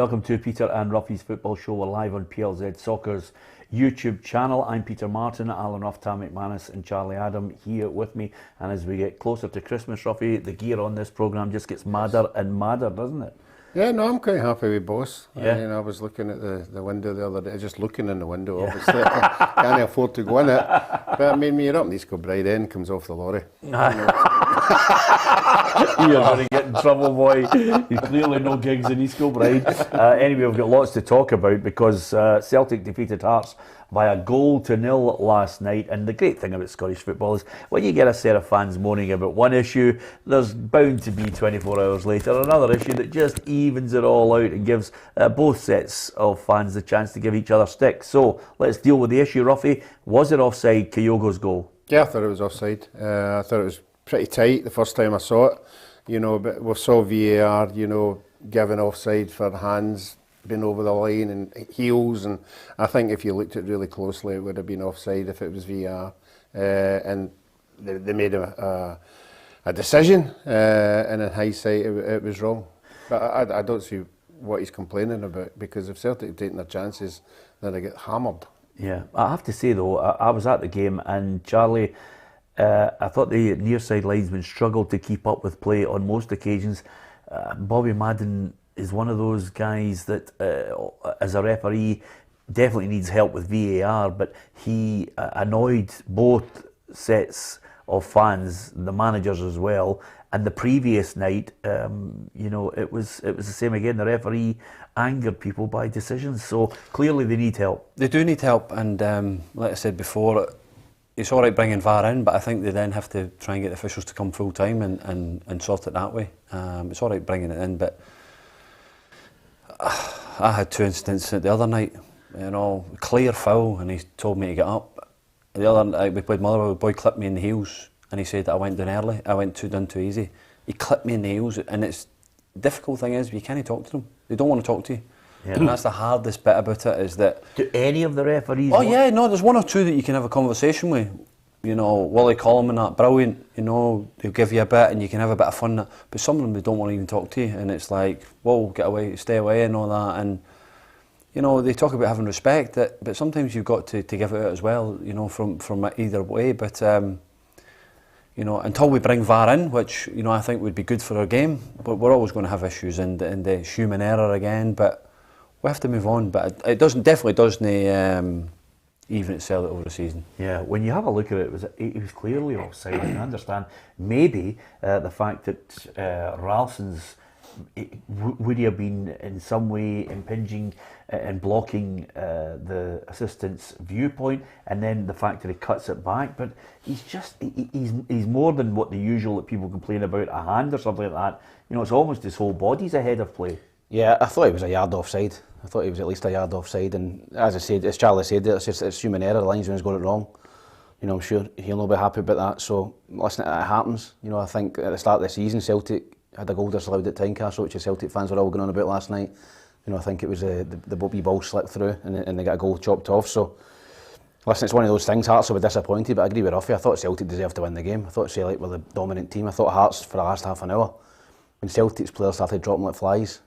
Welcome to Peter and Ruffy's Football Show. We're live on PLZ Soccer's YouTube channel. I'm Peter Martin, Alan Ruff, Tam McManus and Charlie Adam here with me. And as we get closer to Christmas, Ruffy, the gear on this programme just gets madder and madder, doesn't it? Yeah, no, I'm quite happy with boss. Yeah. I mean, I was looking at the window the other day, just looking in the window, obviously. I can't afford to go in it. But I mean, when you're up in East Kilbride, end comes off the lorry. You're going to get in trouble, boy. You've clearly no gigs in East Kilbride. Anyway, we've got lots to talk about because Celtic defeated Hearts by a 1-0 last night. And the great thing about Scottish football is when you get a set of fans moaning about one issue, there's bound to be 24 hours later another issue that just evens it all out and gives both sets of fans the chance to give each other stick. So let's deal with the issue, Ruffy. Was it offside, Kyogre's goal? Yeah, I thought it was offside. I thought it was pretty tight the first time I saw it. You know, but we saw VAR, you know, giving offside for hands been over the line and heels, and I think if you looked at it really closely, it would have been offside if it was VAR. And they made a decision, and in hindsight, it was wrong. But I don't see what he's complaining about, because if Celtic had taken their chances, then they get hammered. Yeah, I have to say though, I was at the game, and Charlie, I thought the near side linesman struggled to keep up with play on most occasions. Bobby Madden is one of those guys that, as a referee, definitely needs help with VAR, but he annoyed both sets of fans, the managers as well. And the previous night, you know, it was the same again. The referee angered people by decisions, so clearly they need help. They do need help, and like I said before, it's all right bringing VAR in, but I think they then have to try and get the officials to come full time and sort it that way. It's all right bringing it in, but I had two incidents the other night, you know, clear foul, and he told me to get up. The other night we played Motherwell, the boy clipped me in the heels, and he said that I went down early, I went down too easy. He clipped me in the heels, and it's the difficult thing is you can't talk to them. They don't want to talk to you. Yeah. And that's the hardest bit about it, is that... Do any of the referees... Oh yeah, no, there's one or two that you can have a conversation with. You know, Willie Coleman, that brilliant, you know, they'll give you a bit and you can have a bit of fun. But some of them, they don't want to even talk to you, and it's like, whoa, get away, stay away and all that. And, you know, they talk about having respect, but sometimes you've got to give it out as well, you know, from either way. But, you know, until we bring VAR in, which, you know, I think would be good for our game, but we're always going to have issues, and the human error again, but we have to move on. But it definitely doesn't even itself over the season. Yeah, when you have a look at it, it was clearly offside. I understand maybe the fact that Ralston's would he have been in some way impinging and blocking the assistant's viewpoint, and then the fact that he cuts it back. But he's more than what the usual that people complain about, a hand or something like that. You know, it's almost his whole body's ahead of play. Yeah, I thought he was a yard offside. I thought he was at least a yard offside, and as I said, as Charlie said, it's human error. The linesman's got it wrong. You know, I'm sure he'll not be happy about that. So listen, it happens. You know, I think at the start of the season, Celtic had a goal disallowed at Tynecastle, which the Celtic fans were all going on about last night. You know, I think it was the wee ball slipped through and they got a goal chopped off. So listen, it's one of those things. Hearts will be disappointed, but I agree with Ruffy. I thought Celtic deserved to win the game. I thought Celtic were the dominant team. I thought Hearts for the last half an hour, when Celtic's players started dropping like flies,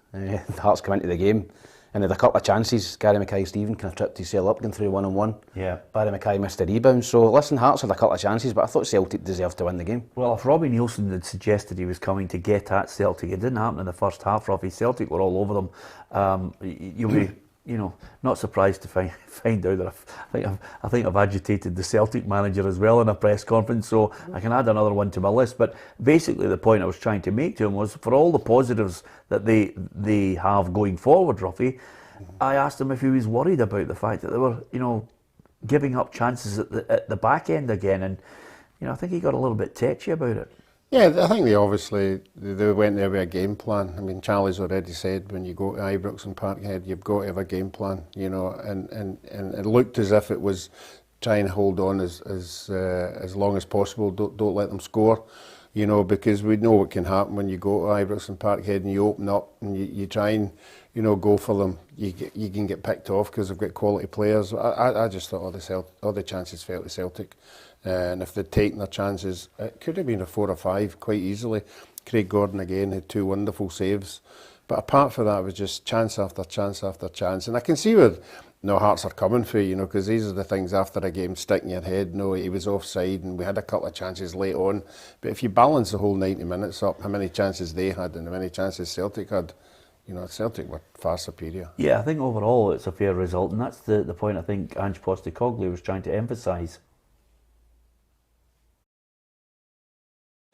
Hearts came into the game and they had a couple of chances. Gary Mackay-Steven kind of tripped his sail up going through 1-on-1. Yeah. Barry Mackay missed a rebound. So listen, Hearts had a couple of chances, but I thought Celtic deserved to win the game. Well, if Robbie Nielsen had suggested he was coming to get at Celtic, it didn't happen in the first half, Robbie. Celtic were all over them. You'll be, you know, not surprised to find out that I think I've agitated the Celtic manager as well in a press conference, so I can add another one to my list. But basically the point I was trying to make to him was, for all the positives that they have going forward, Ruffy, I asked him if he was worried about the fact that they were, you know, giving up chances at the back end again, and, you know, I think he got a little bit tetchy about it. Yeah, I think they went there with a game plan. I mean, Charlie's already said when you go to Ibrox and Parkhead, you've got to have a game plan, you know, and it looked as if it was try and hold on as long as possible. Don't let them score, you know, because we know what can happen when you go to Ibrox and Parkhead and you open up and you try and, you know, go for them. You can get picked off because they've got quality players. I just thought all the chances fell to Celtic. And if they'd taken their chances, it could have been a 4 or 5 quite easily. Craig Gordon again had 2 wonderful saves But apart from that, it was just chance after chance after chance. And I can see where Hearts are coming for, because these are the things after a game stick in your head. No, he was offside and we had a couple of chances late on. But if you balance the whole 90 minutes up, how many chances they had and how many chances Celtic had, Celtic were far superior. Yeah, I think overall it's a fair result, and that's the point I think Ange Postecoglou was trying to emphasise.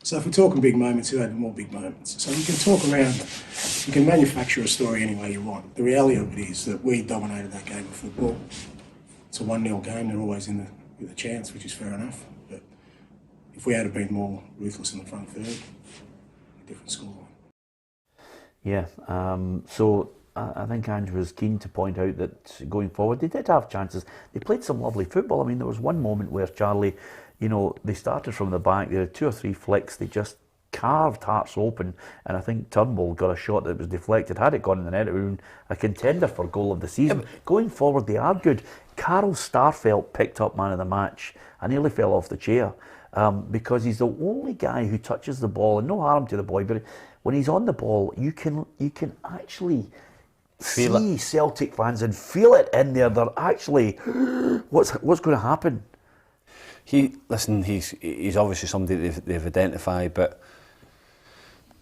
So if we're talking big moments, who had more big moments? So you can talk around, you can manufacture a story any way you want. The reality of it is that we dominated that game of football. It's a 1-0 game, they're always with a chance, which is fair enough. But if we had been more ruthless in the front third, a different scoreline. Yeah, so I think Ange was keen to point out that going forward, they did have chances. They played some lovely football. I mean, there was one moment where Charlie, they started from the back, they had 2 or 3 flicks, they just carved Hearts open, and I think Turnbull got a shot that was deflected. Had it gone in the net, it would have been a contender for goal of the season. Going forward, they are good. Carl Starfelt picked up man of the match. I nearly fell off the chair because he's the only guy who touches the ball, and no harm to the boy, but when he's on the ball, you can actually see Celtic fans and feel it in there. They're actually, what's going to happen? He's obviously somebody they've identified, but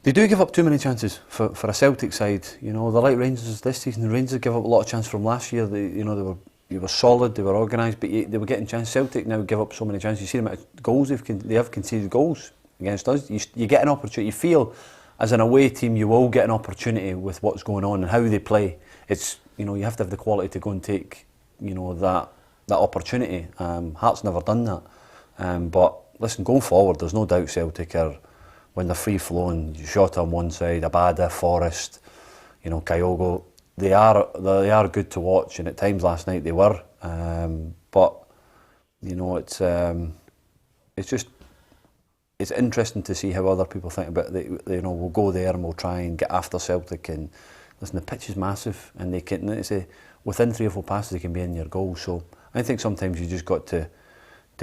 they do give up too many chances for a Celtic side. They're like Rangers this season. The Rangers give up a lot of chances from last year. They were solid, they were organised, but they were getting chances. Celtic now give up so many chances. You see the amount of goals they have conceded goals against us. You get an opportunity. You feel as an away team you will get an opportunity with what's going on and how they play. It's you have to have the quality to go and take that opportunity. Hearts never done that. But listen, going forward, there's no doubt Celtic are, when they're free flowing, Jota on one side, Abada, Forrest, Kyogre, they are good to watch, and at times last night they were. But it's interesting to see how other people think about it. We'll go there and we'll try and get after Celtic, and listen, the pitch is massive, and they can, within 3 or 4 passes they can be in your goal. So I think sometimes you just got to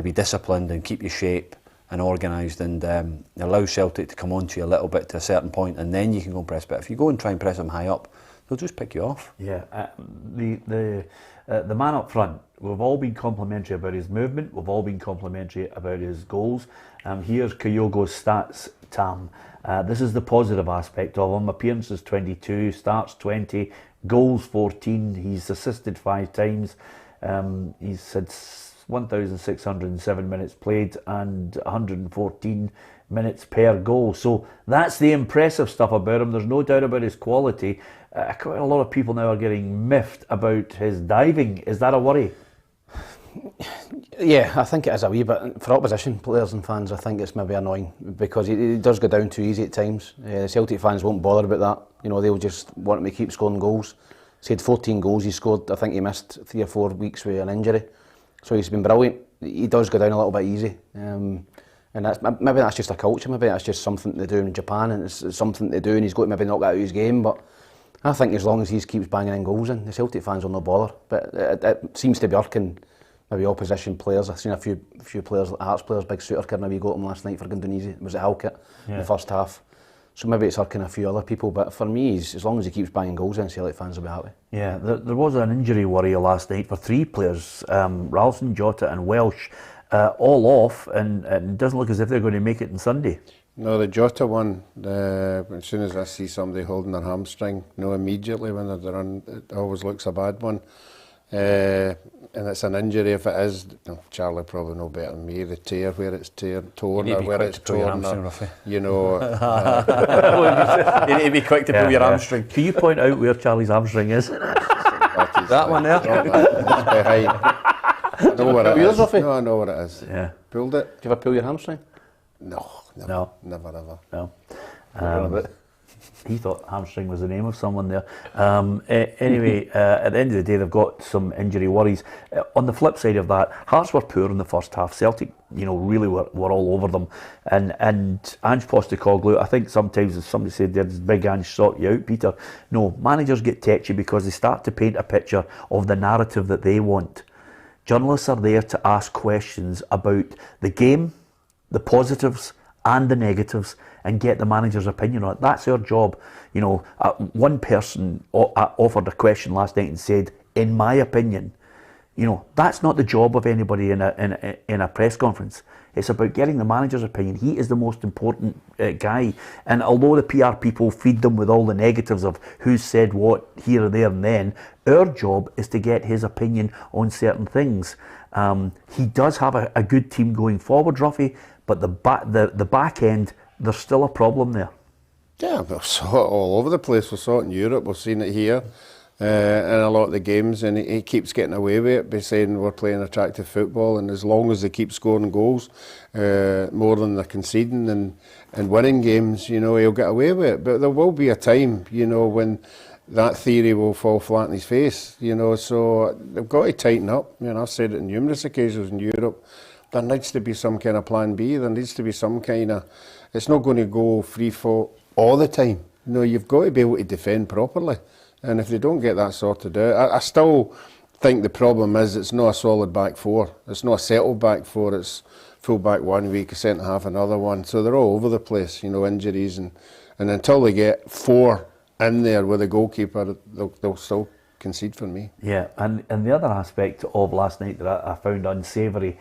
be disciplined and keep your shape and organised, and allow Celtic to come onto you a little bit to a certain point, and then you can go and press. But if you go and try and press them high up, they'll just pick you off. Yeah, the man up front, we've all been complimentary about his movement, we've all been complimentary about his goals. Here's Kyogre Stats, Tam. This is the positive aspect of him. Appearances 22, starts 20, goals 14, he's assisted 5 times. He's had 1,607 minutes played and 114 minutes per goal. So that's the impressive stuff about him. There's no doubt about his quality. Quite a lot of people now are getting miffed about his diving. Is that a worry? Yeah, I think it is a wee bit. For opposition players and fans, I think it's maybe annoying because he does go down too easy at times. The Celtic fans won't bother about that. They'll just want him to keep scoring goals. He had 14 goals he scored. I think he missed 3 or 4 weeks with an injury. So he's been brilliant. He does go down a little bit easy. And maybe that's just a culture, maybe that's just something to do in Japan, and it's something to do, and he's got to maybe knock that out of his game. But I think as long as he keeps banging in goals in, the Celtic fans will no bother. But it seems to be irking maybe opposition players. I've seen a few players, Hearts players, big Suter kid, maybe got him last night for Dundee. Was it Halkett in the first half? So maybe it's irking a few other people, but for me, as long as he keeps banging goals in, Celtic fans will be happy. Yeah, there was an injury worry last night for 3 players, Ralston, Jota and Welsh, all off, and it doesn't look as if they're going to make it on Sunday. No, the Jota one, as soon as I see somebody holding their hamstring, immediately when they're on, it always looks a bad one. And it's an injury. If it is, Charlie probably know better than me, the tear, where it's torn or where it's torn. You need to be quick to pull your hamstring. Can you point out where Charlie's hamstring is? That one there? It's behind. I know where it is. No, I know where it is. Yeah. Pulled it? Do you ever pull your hamstring? No, never ever. No. He thought hamstring was the name of someone there. Anyway, at the end of the day, they've got some injury worries. On the flip side of that, Hearts were poor in the first half. Celtic, really were all over them. And Ange Postecoglou, I think sometimes, as somebody said, there's big Ange sort you out, Peter. No, managers get tetchy because they start to paint a picture of the narrative that they want. Journalists are there to ask questions about the game, the positives and the negatives and get the manager's opinion on it. That's our job. You know, one person offered a question last night and said, in my opinion, you know, that's not the job of anybody in a press conference. It's about getting the manager's opinion. He is the most important guy. And although the PR people feed them with all the negatives of who said what here, there and then, our job is to get his opinion on certain things. He does have a good team going forward, Ruffy, but the back end, there's still a problem there. Yeah, we saw it all over the place. We saw it in Europe, we've seen it here. In a lot of the games, and he keeps getting away with it by saying we're playing attractive football, and as long as they keep scoring goals more than they're conceding and winning games, you know, he'll get away with it. But there will be a time, you know, when that theory will fall flat in his face, you know, so they've got to tighten up. You know, I've said it on numerous occasions in Europe. There needs to be some kind of plan B. There needs to be some kind of, it's not going to go free fall all the time. You know, you've got to be able to defend properly. And if they don't get that sorted out, I still think the problem is it's not a solid back four. It's not a settled back four. It's full back one week, a centre half another one. So they're all over the place, you know, injuries. And until they get four in there with a goalkeeper, they'll still concede for me. Yeah, and the other aspect of last night that I found unsavoury,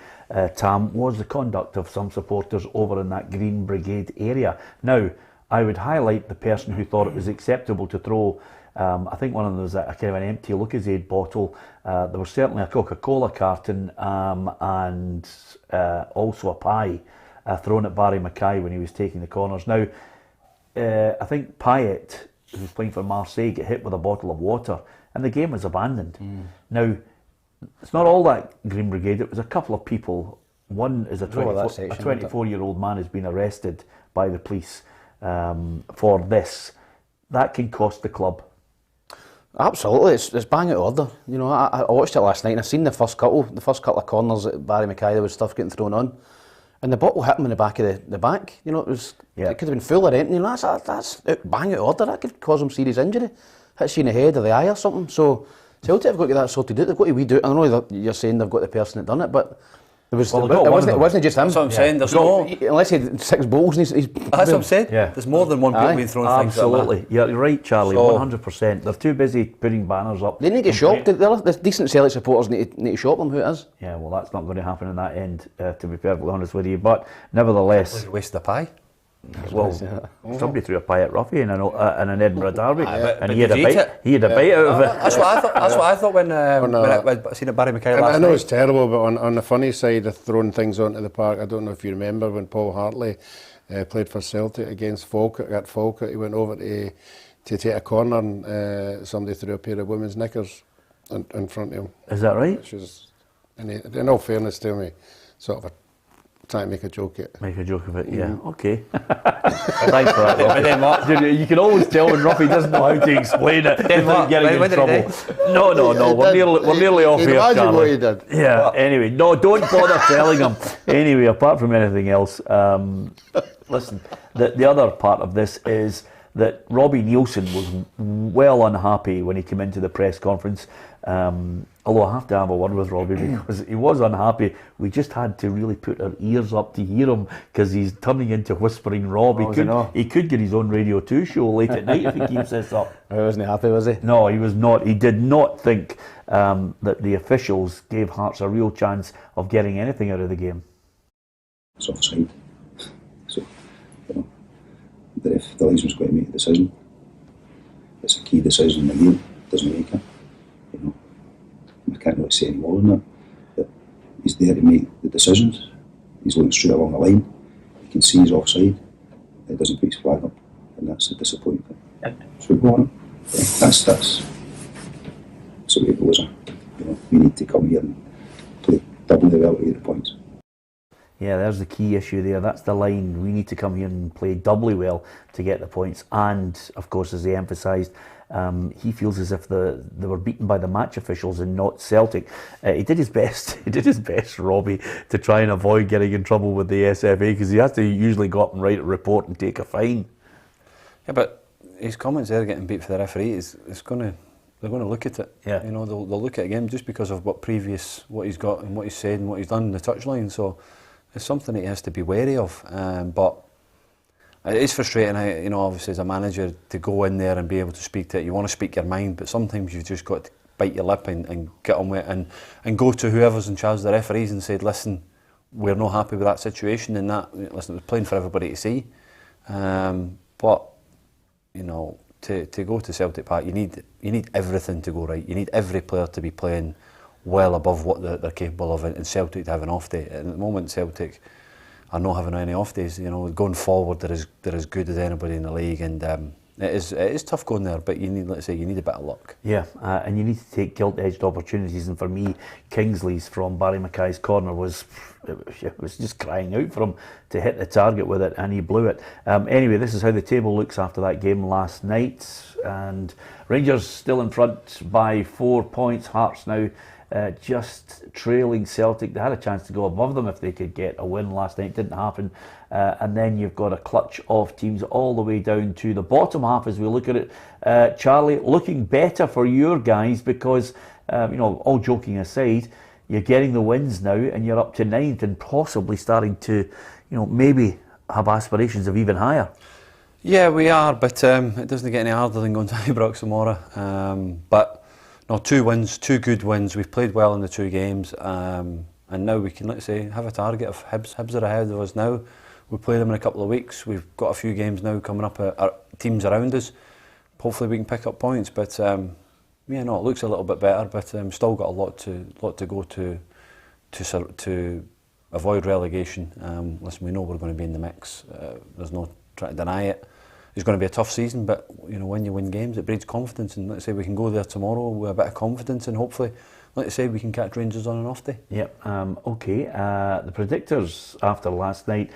Tam, was the conduct of some supporters over in that Green Brigade area. Now, I would highlight the person who thought it was acceptable to throw I think one of them was a kind of an empty Lucozade bottle. There was certainly a Coca-Cola carton and also a pie thrown at Barry Mackay when he was taking the corners. Now, I think Payet, who was playing for Marseille, got hit with a bottle of water and the game was abandoned. Now, it's not all that Green Brigade, it was a couple of people. One is a 24-year-old man who's been arrested by the police for this. That can cost the club. Absolutely, it's bang out of order. You know, I watched it last night and I seen the first couple of corners at Barry Mackay. There was stuff getting thrown on, and the bottle hit him in the back of the back. You know, it could have been full or anything. You know, that's bang out of order. That could cause him serious injury. Hits you in the head or the eye or something. So Celtic have got to get that sorted out. They've got to weed out. I know that you're saying they've got the person that done it, but. It wasn't just him. That's what I'm saying. There's no, unless he had 6 balls. He's that's what I'm saying. Yeah. There's more than one people being thrown things like that. Absolutely. You're right, Charlie. 100%. They're too busy putting banners up. They need to shop. The decent Celtic supporters need to shop them. Who it is? Yeah. Well, that's not going to happen in that end. To be perfectly honest with you, but nevertheless, waste the pie. Well, somebody threw a pie at Ruffy in an Edinburgh derby, and he had a bite out of it. That's what I thought when I seen it Barry Mackay last night. I know it's terrible, but on the funny side of throwing things onto the park, I don't know if you remember when Paul Hartley played for Celtic against Falkirk. At Falkirk, he went over to take a corner, and somebody threw a pair of women's knickers in front of him. Is that right? Which was, in all fairness to me, sort of trying to make a joke of it. Make a joke of it, yeah. Okay. Thanks for that, Ruffy. You can always tell when Ruffy doesn't know how to explain it without getting in trouble. No. We're nearly off here, imagine Charlie. what he did. Yeah, anyway. No, don't bother telling him. Anyway, apart from anything else, listen, the other part of this is that Robbie Nielsen was well unhappy when he came into the press conference. Although I have to have a word with Robbie because he was unhappy. We just had to really put our ears up to hear him because he's turning into Whispering Rob. He could get his own Radio 2 show late at night if he keeps this up. He wasn't happy, was he? No, he was not. He did not think that the officials gave Hearts a real chance of getting anything out of the game. It's offside. So, if the linesman's got to make a decision, it's a key decision in the game, doesn't make it. I can't really say any more than that. But he's there to make the decisions. He's looking straight along the line. He can see he's offside. He doesn't put his flag up, and that's the disappointing thing. It's football, that's the way it goes. We need to come here and play doubly well to get the points. Yeah, there's the key issue there. That's the line. We need to come here and play doubly well to get the points. And, of course, as they emphasised, he feels as if they were beaten by the match officials and not Celtic. He did his best, Robbie, to try and avoid getting in trouble with the SFA because he has to usually go up and write a report and take a fine. Yeah, but his comments there getting beat for the referee they're going to look at it. Yeah. They'll look at it again just because of what he's got and what he's said and what he's done in the touchline. So it's something that he has to be wary of. But It is frustrating, you know, obviously as a manager to go in there and be able to speak to it. You want to speak your mind, but sometimes you've just got to bite your lip and get on with it and go to whoever's in charge of the referees and say, listen, we're not happy with that situation, and that, listen, it was playing for everybody to see. But, you know, to go to Celtic Park, you need everything to go right. You need every player to be playing well above what they're capable of, and Celtic to have an off day. And at the moment, Celtic are not having any off days. You know, going forward, they're as good as anybody in the league, and it is tough going there. But you need, let's say, you need a bit of luck. Yeah, and you need to take gilt-edged opportunities. And for me, Kingsley's from Barry Mackay's corner was just crying out for him to hit the target with it, and he blew it. Anyway, this is how the table looks after that game last night, and Rangers still in front by 4 points. Hearts now just trailing Celtic. They had a chance to go above them if they could get a win last night. It didn't happen. And then you've got a clutch of teams all the way down to the bottom half as we look at it. Charlie, looking better for your guys because, you know, all joking aside, you're getting the wins now and you're up to 9th and possibly starting to, you know, maybe have aspirations of even higher. Yeah, we are, but it doesn't get any harder than going to Ibrox tomorrow. But no, 2 wins, 2 good wins. We've played well in the 2 games, and now we can, let's say, have a target of Hibs. Hibs are ahead of us now. We play them in a couple of weeks. We've got a few games now coming up, teams around us. Hopefully we can pick up points, but yeah, no, it looks a little bit better, but still got a lot to go to avoid relegation. Listen, we know we're going to be in the mix. There's no trying to deny it. It's going to be a tough season, but you know, when you win games, it breeds confidence. And let's say we can go there tomorrow with a bit of confidence, and hopefully, let's say we can catch Rangers on an off day. Yep. Okay. The predictors after last night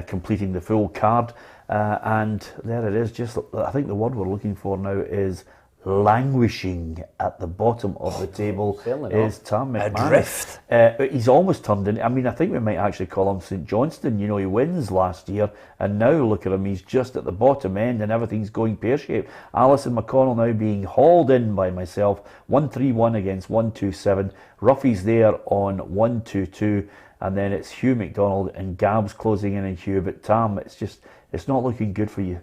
completing the full card, and there it is. Just I think the word we're looking for now is languishing at the bottom of the table is Tam McManus. Adrift. He's almost turned in. I mean, I think we might actually call him St Johnstone. You know, he wins last year, and now look at him. He's just at the bottom end, and everything's going pear-shaped. Alison McConnell now being hauled in by myself. 1-3-1 against 1-2-7. Ruffy's there on 1-2-2, and then it's Hugh McDonald and Gabs closing in, and Hugh. But Tam, it's not looking good for you.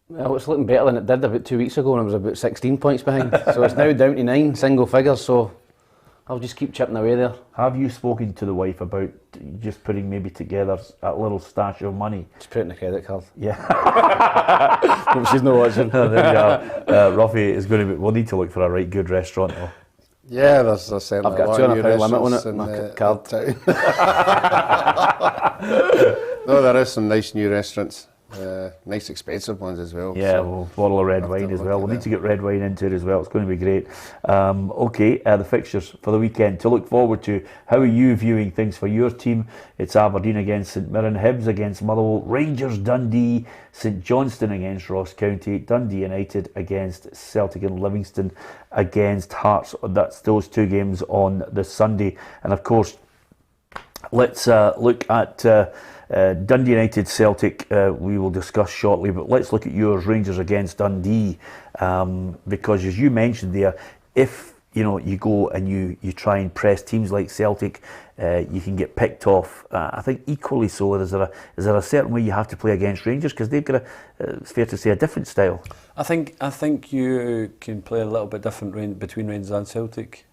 Well, it's looking better than it did about 2 weeks ago when I was about 16 points behind. So it's now down to 9, single figures, so I'll just keep chipping away there. Have you spoken to the wife about just putting maybe together a little stash of money? Just put it in the credit card. Yeah. Hope she's not watching. There we are. Ruffy is going to be, we'll need to look for a right good restaurant though. Yeah, there's certainly I've got a £200 limit on it, my card. No, there is some nice new restaurants. Nice expensive ones as well. Yeah, so we'll bottle of red wine as well. We'll need to get red wine into it as well. It's going to be great. Okay, the fixtures for the weekend to look forward to. How are you viewing things for your team? It's Aberdeen against St Mirren, Hibs against Motherwell, Rangers Dundee, St Johnstone against Ross County, Dundee United against Celtic, and Livingston against Hearts. That's those 2 games on the Sunday. And of course, let's look at Dundee United Celtic. We will discuss shortly, but let's look at yours, Rangers against Dundee, because as you mentioned there, if you know you go and you try and press teams like Celtic, you can get picked off. I think equally so. Is there a certain way you have to play against Rangers, because they've got it's fair to say, a different style? I think you can play a little bit different between Rangers and Celtic.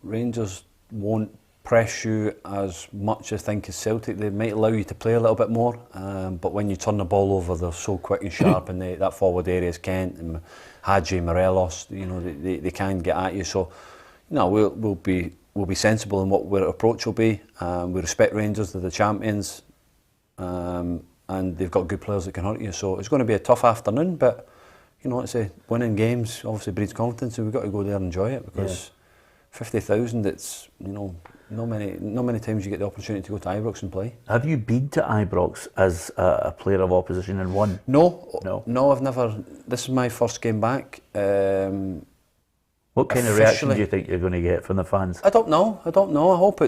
Rangers won't press you as much, I think, as Celtic. They might allow you to play a little bit more, but when you turn the ball over, they're so quick and sharp, and that forward area is Kent and Hadji, Morelos. You know, they can get at you. So, you know, we'll be sensible in what our approach will be. We respect Rangers; they're the champions, and they've got good players that can hurt you. So it's going to be a tough afternoon, but you know, let's say winning games obviously breeds confidence, and we've got to go there and enjoy it, because 50,000, it's, you know, not many times you get the opportunity to go to Ibrox and play. Have you been to Ibrox as a player of opposition and won? No, I've never. This is my first game back. What kind of reaction do you think you're going to get from the fans? I don't know. I hope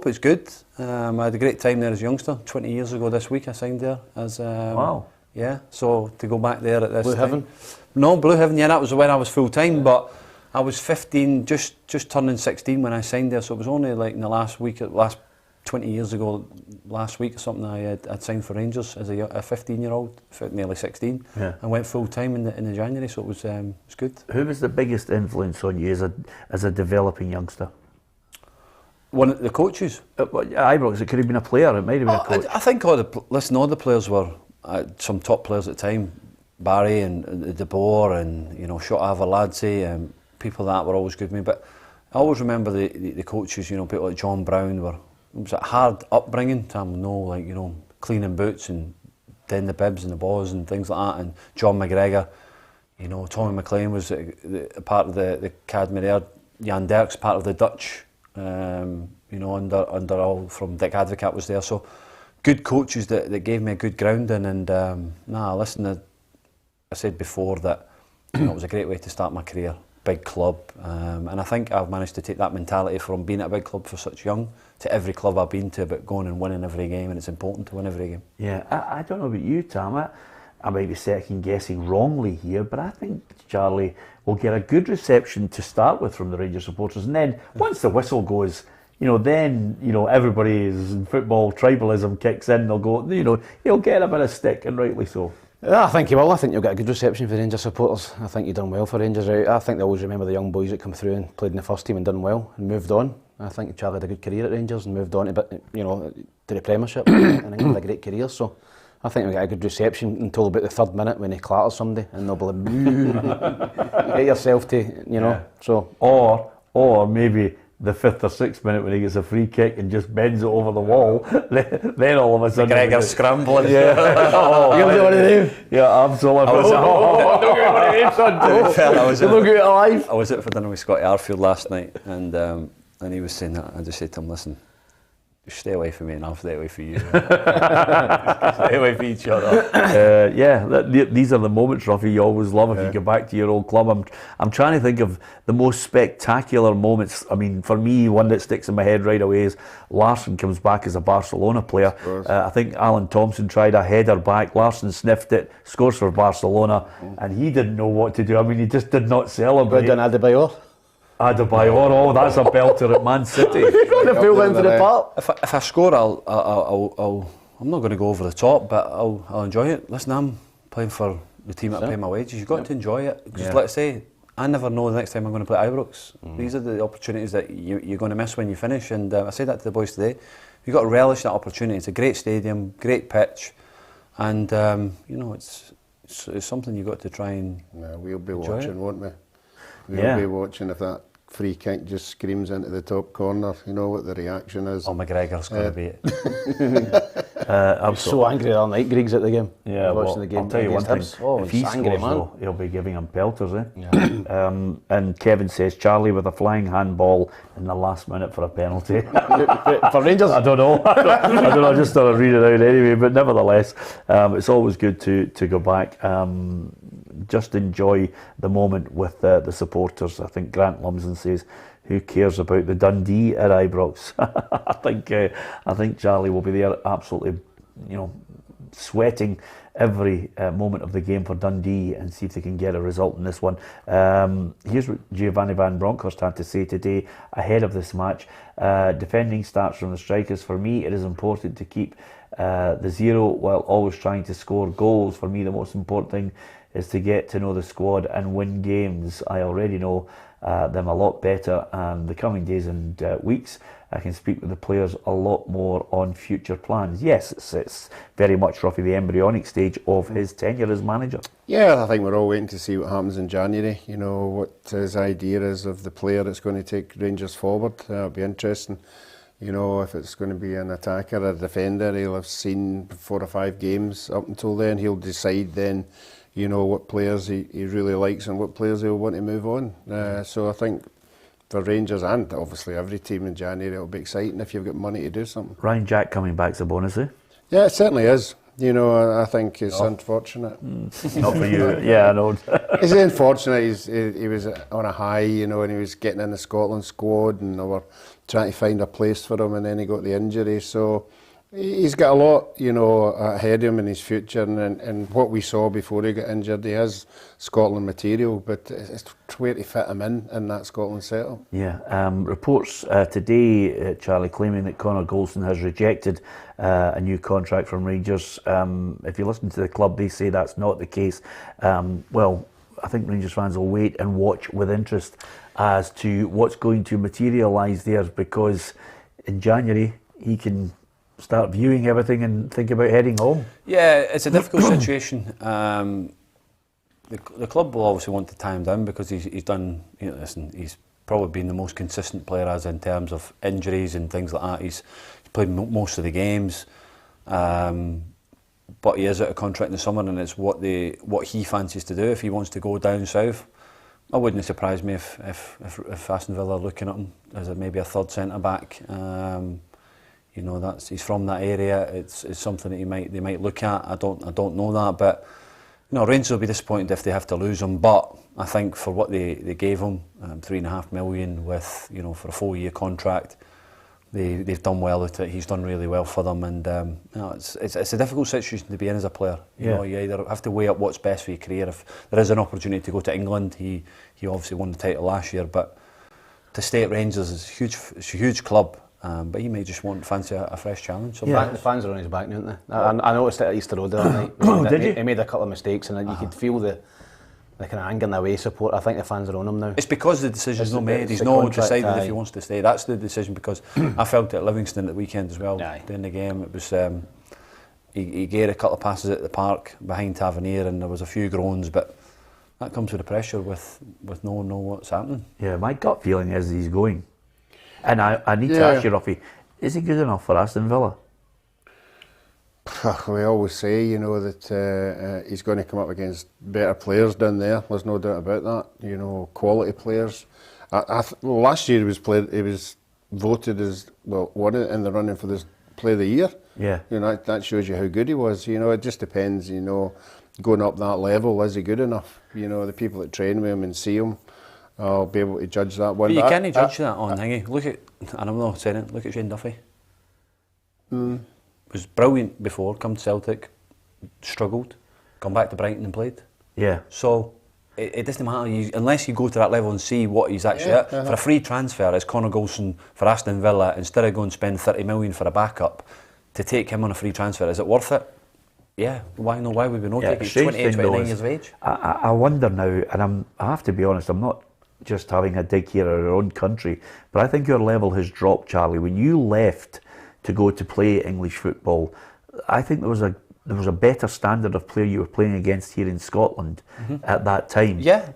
it's good. I had a great time there as a youngster. 20 years ago this week I signed there as. Wow. Yeah. So to go back there at this Blue time. Heaven? No, Blue Heaven. Yeah, that was when I was full time, but I was 15, just turning 16 when I signed there. So it was only like in the last 20 years ago, last week or something, I'd signed for Rangers as a 15-year-old, nearly 16, and went full time in the January. So it was good. Who was the biggest influence on you as a developing youngster? One of the coaches. Ibrox, it could have been a player, it might have been a coach. I think all the players were some top players at the time. Barry and De Boer and Shot Avaladze and people that were always good with me. But I always remember the coaches, people like John Brown it was a hard upbringing to know, cleaning boots and then the bibs and the balls and things like that. And John McGregor, Tommy McLean was a part of the academy there. Jan Derk's part of the Dutch. Under all from Dick Advocat was there, so good coaches that gave me a good grounding. And I said before that it was a great way to start my career, big club, and I think I've managed to take that mentality from being at a big club for such young to every club I've been to, about going and winning every game, and it's important to win every game. Yeah, I don't know about you, Tam. I might be second guessing wrongly here, but I think Charlie will get a good reception to start with from the Rangers supporters, and then once the whistle goes, then everybody's football tribalism kicks in. They'll go, he'll get a bit of stick, and rightly so. Yeah, I think he will. I think you'll get a good reception for Rangers supporters. I think you've done well for Rangers. I think they always remember the young boys that come through and played in the first team and done well and moved on. I think Charlie had a good career at Rangers and moved on to the Premiership and had a great career. So I think we'll get a good reception until about the 3rd minute when he clatters somebody and they'll be like, boo, get yourself to, so. Or maybe the 5th or 6th minute when he gets a free kick and just bends it over the wall, then all of a sudden... McGregor scrambling. Yeah. You're one of them. Yeah, absolutely. I was out for dinner with Scotty Arfield last night, and he was saying that. I just said to him, listen, stay away from me and I'll stay away from you. Stay away from each other. These are the moments, Ruffy, you always love if you go back to your old club. I'm trying to think of the most spectacular moments. I mean, for me, one that sticks in my head right away is Larsson comes back as a Barcelona player. I think Alan Thompson tried a header back, Larsson sniffed it, scores for Barcelona, and he didn't know what to do. I mean, he just did not celebrate. Good done, Adebayor. Adebayor, that's a belter at Man City. If I score, I'm not going to go over the top, but I'll enjoy it. Listen, I'm playing for the team that pay my wages. You've got to enjoy it. Because let's say, I never know the next time I'm going to play Ibrox. These are the opportunities that you're going to miss when you finish. And I said that to the boys today. You've got to relish that opportunity. It's a great stadium, great pitch, and it's something you've got to try and. Yeah, we'll be watching, won't we? We'll be watching if that free kick just screams into the top corner, what the reaction is. Oh, McGregor's going to be it. I'm so angry the other night, Greg's at the game. Yeah, watching the game. I'll tell you one thing, if he angry, scores, man. though, he'll be giving him pelters, and Kevin says, Charlie with a flying handball in the last minute for a penalty. For Rangers? I don't know. I just thought I'd read it out anyway, but nevertheless, it's always good to go back. Just enjoy the moment with the supporters. I think Grant Lumsden says, who cares about the Dundee at Ibrox? I think Charlie will be there absolutely, sweating every moment of the game for Dundee and see if they can get a result in this one. Here's what Giovanni Van Bronckhorst had to say today ahead of this match. Defending starts from the strikers. For me, it is important to keep the zero while always trying to score goals. For me, the most important thing is to get to know the squad and win games. I already know them a lot better, and the coming days and weeks I can speak with the players a lot more on future plans. Yes, it's very much roughly the embryonic stage of his tenure as manager. Yeah, I think we're all waiting to see what happens in January, what his idea is of the player that's going to take Rangers forward. It'll be interesting. If it's going to be an attacker or a defender, he'll have seen 4 or 5 games up until then. He'll decide then what players he really likes and what players he'll want to move on. So I think for Rangers and obviously every team in January, it'll be exciting if you've got money to do something. Ryan Jack coming back's a bonus, eh? Yeah, it certainly is. I think it's unfortunate. Not for you. Yeah, I know. It's unfortunate. He was on a high, and he was getting in the Scotland squad and they were trying to find a place for him, and then he got the injury. So He's got a lot, you know, ahead of him in his future, and what we saw before he got injured, he has Scotland material, but it's where to fit him in that Scotland setup. Yeah, reports today, Charlie, claiming that Connor Goldson has rejected a new contract from Rangers. If you listen to the club, they say that's not the case. Well, I think Rangers fans will wait and watch with interest as to what's going to materialise there, because in January he can start viewing everything and think about heading home. Yeah, it's a difficult situation. The club will obviously want to tie him down because he's done, you know, listen, he's probably been the most consistent player as in terms of injuries and things like that. He's played most of the games, but he is out of contract in the summer, and it's what he fancies to do. If he wants to go down south, it wouldn't surprise me if Aston Villa are looking at him as maybe a third centre back. You know, he's from that area. It's something that they might look at. I don't know that, but you know, Rangers will be disappointed if they have to lose him. But I think for what they gave him, $3.5 million with, you know, for a 4-year contract, they've done well with it. He's done really well for them, and you know, it's a difficult situation to be in as a player. You know, you either have to weigh up what's best for your career. If there is an opportunity to go to England, he obviously won the title last year, but to stay at Rangers is huge. It's a huge club. But he may just fancy a fresh challenge. So the fans are on his back, aren't they? I noticed it at Easter Road the other night. Did you? He made a couple of mistakes, and you could feel the kind of anger and away support. I think the fans are on him now. It's because the decision's not made. He's not decided if he wants to stay. That's the decision, because I felt it at Livingston at the weekend as well. During the game, it was he gave a couple of passes at the park behind Tavernier, and there was a few groans, but that comes with the pressure with no one knowing what's happening. Yeah, my gut feeling is he's going. And I need to ask you, Ruffy, is he good enough for Aston Villa? We always say, you know, that he's going to come up against better players down there. There's no doubt about that. You know, quality players. Last year he was voted as one in the running for this Play of the Year. Yeah. You know, that shows you how good he was. You know, it just depends. You know, going up that level, is he good enough? You know, the people that train with him and see him, I'll be able to judge that one. But you can't judge that on thingy. Look at, and I'm not saying it, look at Shane Duffy. Was brilliant before, come to Celtic, struggled, come back to Brighton and played. Yeah. So it doesn't matter, unless you go to that level and see what he's actually at. For a free transfer, as Connor Goldson for Aston Villa, instead of going and spend 30 million for a backup, to take him on a free transfer, is it worth it? Yeah, why not? Why would we not take him? He's 28, 29 years of age. I wonder now, and I have to be honest, I'm not just having a dig here in our own country, but I think your level has dropped, Charlie. When you left to go to play English football, I think there was a better standard of player you were playing against here in Scotland at that time. Yeah.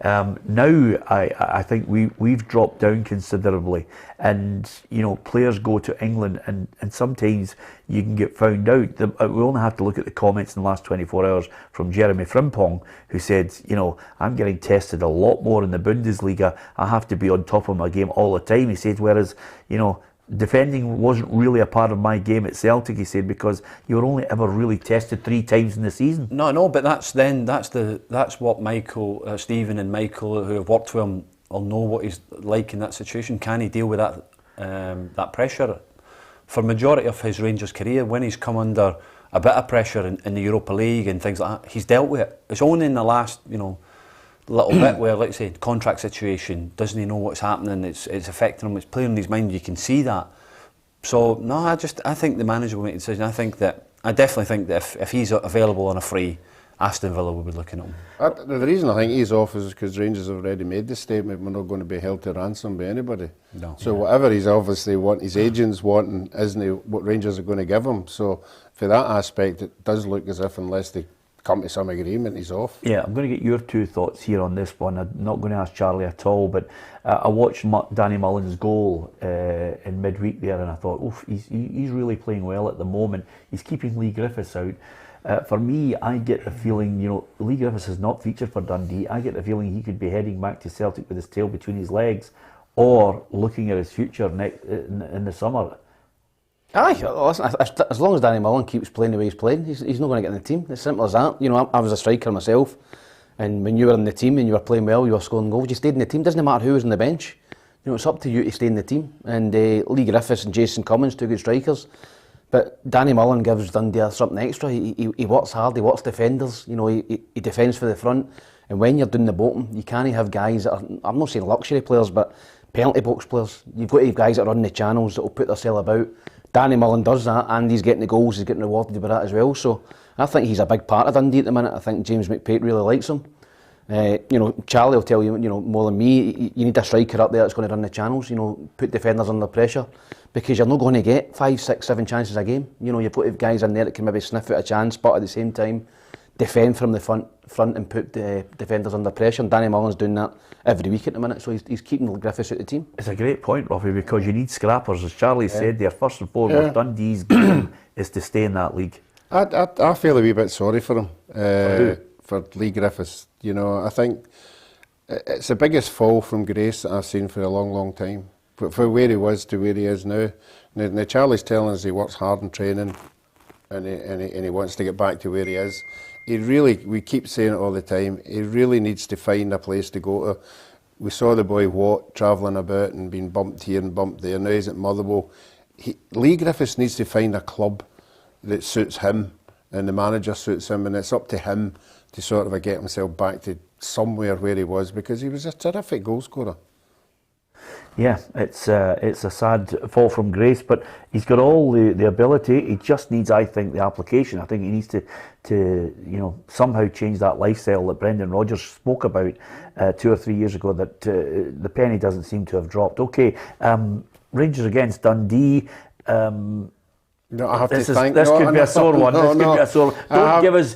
Now I think we've dropped down considerably, and you know, players go to England and sometimes you can get found out. We only have to look at the comments in the last 24 hours from Jeremy Frimpong, who said, you know, I'm getting tested a lot more in the Bundesliga. I have to be on top of my game all the time. He said, whereas, you know, defending wasn't really a part of my game at Celtic, he said, because you were only ever really tested 3 times in the season. No, but that's what Michael, Stephen and Michael, who have worked with him, will know what he's like in that situation. Can he deal with that pressure? For majority of his Rangers career, when he's come under a bit of pressure in the Europa League and things like that, he's dealt with it. It's only in the last, you know, little bit where, let's say, contract situation, doesn't he know what's happening, it's affecting him, it's playing in his mind, you can see that. So no, I think the manager will make a decision. I definitely think that if he's available on a free, Aston Villa will be looking at him. The reason I think he's off is because Rangers have already made the statement, we're not going to be held to ransom by anybody. No. So whatever he's obviously his agents wanting isn't what Rangers are going to give him. So for that aspect, it does look as if unless they come to some agreement, he's off. Yeah, I'm going to get your 2 thoughts here on this one. I'm not going to ask Charlie at all, but I watched Danny Mullen's goal in midweek there, and I thought, oof, he's really playing well at the moment. He's keeping Lee Griffiths out. For me, I get the feeling, you know, Lee Griffiths has not featured for Dundee. I get the feeling he could be heading back to Celtic with his tail between his legs, or looking at his future in the summer. Aye, listen, as long as Danny Mullen keeps playing the way he's playing, he's not going to get in the team. It's simple as that. You know, I was a striker myself, and when you were in the team and you were playing well, you were scoring goals, you stayed in the team. Doesn't matter who was on the bench. You know, it's up to you to stay in the team. And Lee Griffiths and Jason Cummins, 2 good strikers. But Danny Mullen gives Dundee something extra. He works hard, he works defenders, you know, he defends for the front. And when you're doing the bottom, you can't have guys that are, I'm not saying luxury players, but penalty box players. You've got to have guys that run the channels that will put themselves about. Danny Mullen does that, and he's getting the goals, he's getting rewarded with that as well. So I think he's a big part of Dundee at the minute. I think James McPate really likes him. You know, Charlie will tell you, you know, more than me, you need a striker up there that's going to run the channels, you know, put defenders under pressure, because you're not going to get 5, 6, 7 chances a game. You know, you've got to have guys in there that can maybe sniff out a chance, but at the same time, defend from the front and put the defenders under pressure. And Danny Mullen's doing that every week at the minute, so he's keeping Griffiths out of the team. It's a great point, Ruffy, because you need scrappers. As Charlie said there, first and foremost, Dundee's game is to stay in that league. I feel a wee bit sorry for him, for Lee Griffiths. You know, I think it's the biggest fall from grace that I've seen for a long, long time. For where he was to where he is now. Now Charlie's telling us he works hard in training and he wants to get back to where he is. He really, we keep saying it all the time, he really needs to find a place to go to. We saw the boy Watt travelling about and being bumped here and bumped there. Now he's at Motherwell. Lee Griffiths needs to find a club that suits him and the manager suits him, and it's up to him to sort of get himself back to somewhere where he was, because he was a terrific goal scorer. Yeah, it's a sad fall from grace, but he's got all the ability. He just needs, I think, the application. I think he needs to you know, somehow change that lifestyle that Brendan Rodgers spoke about 2 or 3 years ago, that the penny doesn't seem to have dropped. Okay, Rangers against Dundee. No, I have this to thank. This no, could be a sore one. This could be a sore. Don't give us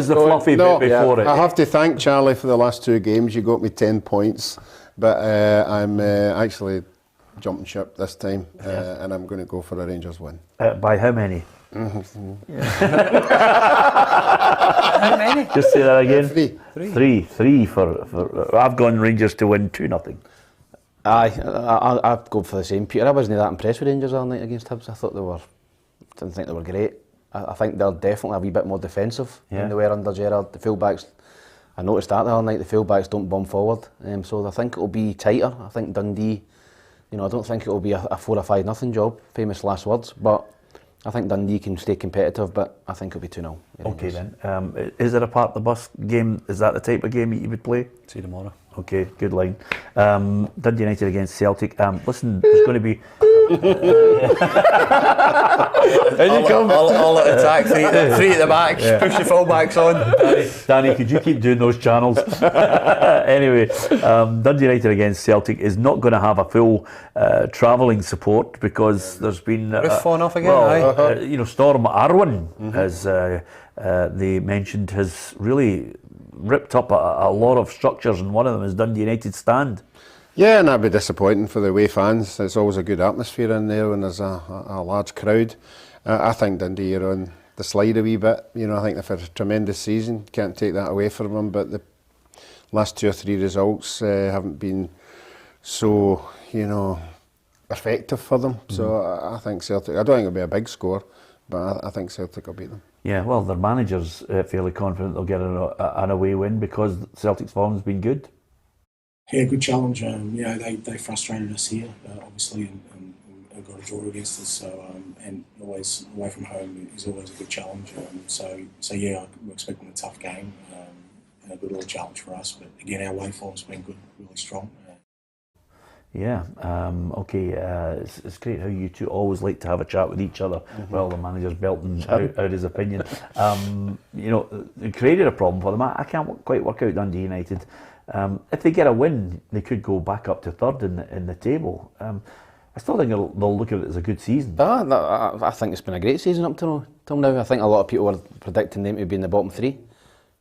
the fluffy bit before it. I have to thank Charlie for the last 2 games. You got me 10 points, but I'm actually jumping ship this time, and I'm going to go for a Rangers win. By how many? How many? Just say that again. 3. 3 for. I've gone Rangers to win 2-0. I'd go for the same, Peter. I wasn't that impressed with Rangers all night against Hibs. I thought didn't think they were great. I think they're definitely a wee bit more defensive than they were under Gerrard. The fullbacks, I noticed that the other night, the fullbacks don't bomb forward. So I think it'll be tighter. I think Dundee, you know, I don't think it'll be a 4 or 5-0 job, famous last words, but I think Dundee can stay competitive, but I think it'll be 2-0. Okay then. Is it a part of the bus game? Is that the type of game that you would play? See you tomorrow. Okay, good line. Dundee United against Celtic. Listen, there's going to be... All at attack, 3 at the back, push the full-backs on. Danny, could you keep doing those channels? Anyway, Dundee United against Celtic is not going to have a full travelling support, because there's been... Roof falling off again, you know, Storm Arwen, as they mentioned, has really ripped up a lot of structures, and one of them is Dundee United stand. Yeah, and that'd be disappointing for the away fans. It's always a good atmosphere in there when there's a large crowd. I think Dundee are on the slide a wee bit. You know, I think they've had a tremendous season. Can't take that away from them, but the last 2 or 3 results haven't been so, you know, effective for them. So I think Celtic, I don't think it'll be a big score, but I think Celtic will beat them. Yeah, well, their manager's fairly confident they'll get an away win, because Celtic's form's been good. Yeah, good challenge. You know, they frustrated us here, obviously, and got a draw against us. So, and always away from home is always a good challenge. So yeah, we're expecting a tough game and a good little challenge for us. But again, our away form's been good, really strong. Yeah, okay, it's great how you two always like to have a chat with each other while the manager's belting out his opinion. You know, it created a problem for them. I can't quite work out Dundee United. If they get a win, they could go back up to 3rd in the table. I still think they'll look at it as a good season. I think it's been a great season up till now. I think a lot of people were predicting them to be in the bottom 3,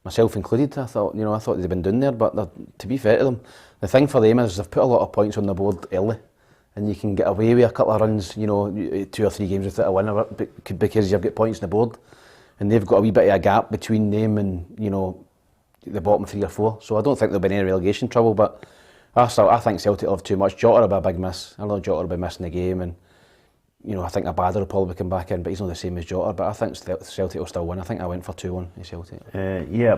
myself included. I thought they'd been doing there, but to be fair to them, the thing for them is they've put a lot of points on the board early, and you can get away with a couple of runs, you know, 2 or 3 games without a win, because you've got points on the board, and they've got a wee bit of a gap between them and, you know, the bottom 3 or 4. So I don't think there'll be any relegation trouble, but I think Celtic will have too much. Jota will be a big miss. I know Jota will be missing the game, and, you know, I think Abada will probably come back in, but he's not the same as Jota. But I think Celtic will still win. I think I went for 2-1 in Celtic. Yeah,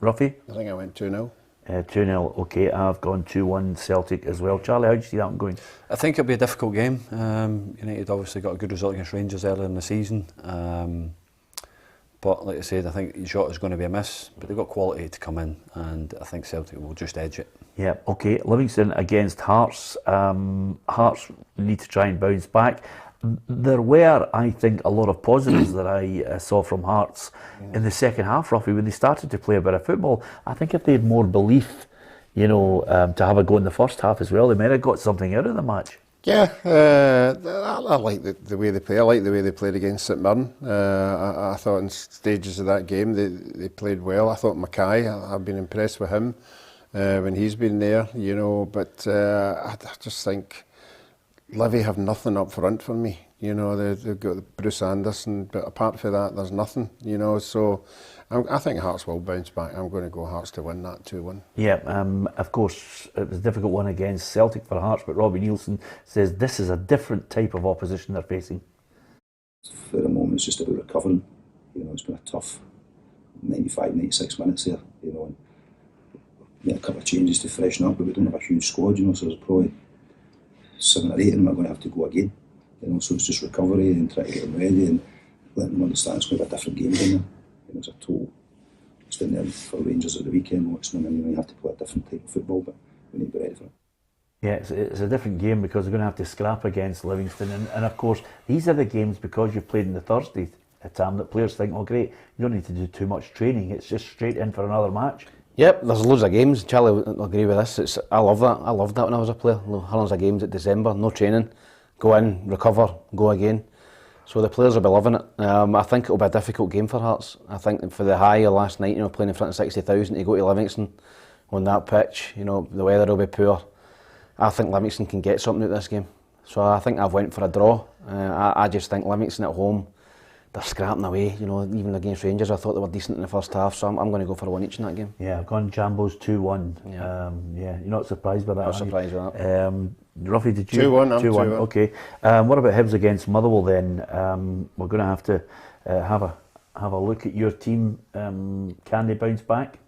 Ruffy? I think I went 2-0. 2-0. Okay, I've gone 2-1 Celtic as well. Charlie, how do you see that one going? I think it'll be a difficult game. United obviously got a good result against Rangers earlier in the season. But like I said, I think the shot is going to be a miss, but they've got quality to come in, and I think Celtic will just edge it. Yeah, okay. Livingston against Hearts. Hearts need to try and bounce back. There were, I think, a lot of positives that I saw from Hearts in the second half, Ruffy, when they started to play a bit of football. I think if they had more belief, to have a go in the first half as well, they might have got something out of the match. Yeah, I like the way they play. I like the way they played against St Mirren. I thought in stages of that game they played well. I thought Mackay, I've been impressed with him when he's been there, but I just think Livy have nothing up front for me. They've got Bruce Anderson, but apart from that, there's nothing, so I think Hearts will bounce back. I'm going to go Hearts to win that 2-1. Yeah, of course, it was a difficult one against Celtic for Hearts, but Robbie Nielsen says this is a different type of opposition they're facing. For the moment, it's just about recovering. It's been a tough 95, 96 minutes there, and made a couple of changes to freshen up, but we don't have a huge squad, so there's probably 7 or 8 of them are going to have to go again. So it's just recovery and try to get them ready and let them understand it's going to be a different game down there. It's a total. It's been there for Rangers at the weekend watching them, and you have to play a different type of football, but we need to be ready for it. Yeah, it's a different game because they're going to have to scrap against Livingston, and of course these are the games because you've played on the Thursday time that players think, oh great, you don't need to do too much training, it's just straight in for another match. Yep, there's loads of games. Charlie will agree with this. I love that. I loved that when I was a player. Hundreds of games at December, no training, go in, recover, go again. So the players will be loving it. I think it'll be a difficult game for Hearts. I think for the high last night, playing in front of 60,000 to go to Livingston on that pitch, the weather will be poor. I think Livingston can get something out of this game. So I think I've went for a draw. I just think Livingston at home, they're scrapping away, even against Rangers I thought they were decent in the first half, so I'm going to go for a 1 each in that game. Yeah, I've gone Jambos 2-1. Yeah, you're not surprised by that, Not surprised with that. Ruffy, did you? 2-1, 2-1, 2-1. okay. What about Hibs against Motherwell then? We're going to have to have a look at your team. Can they bounce back?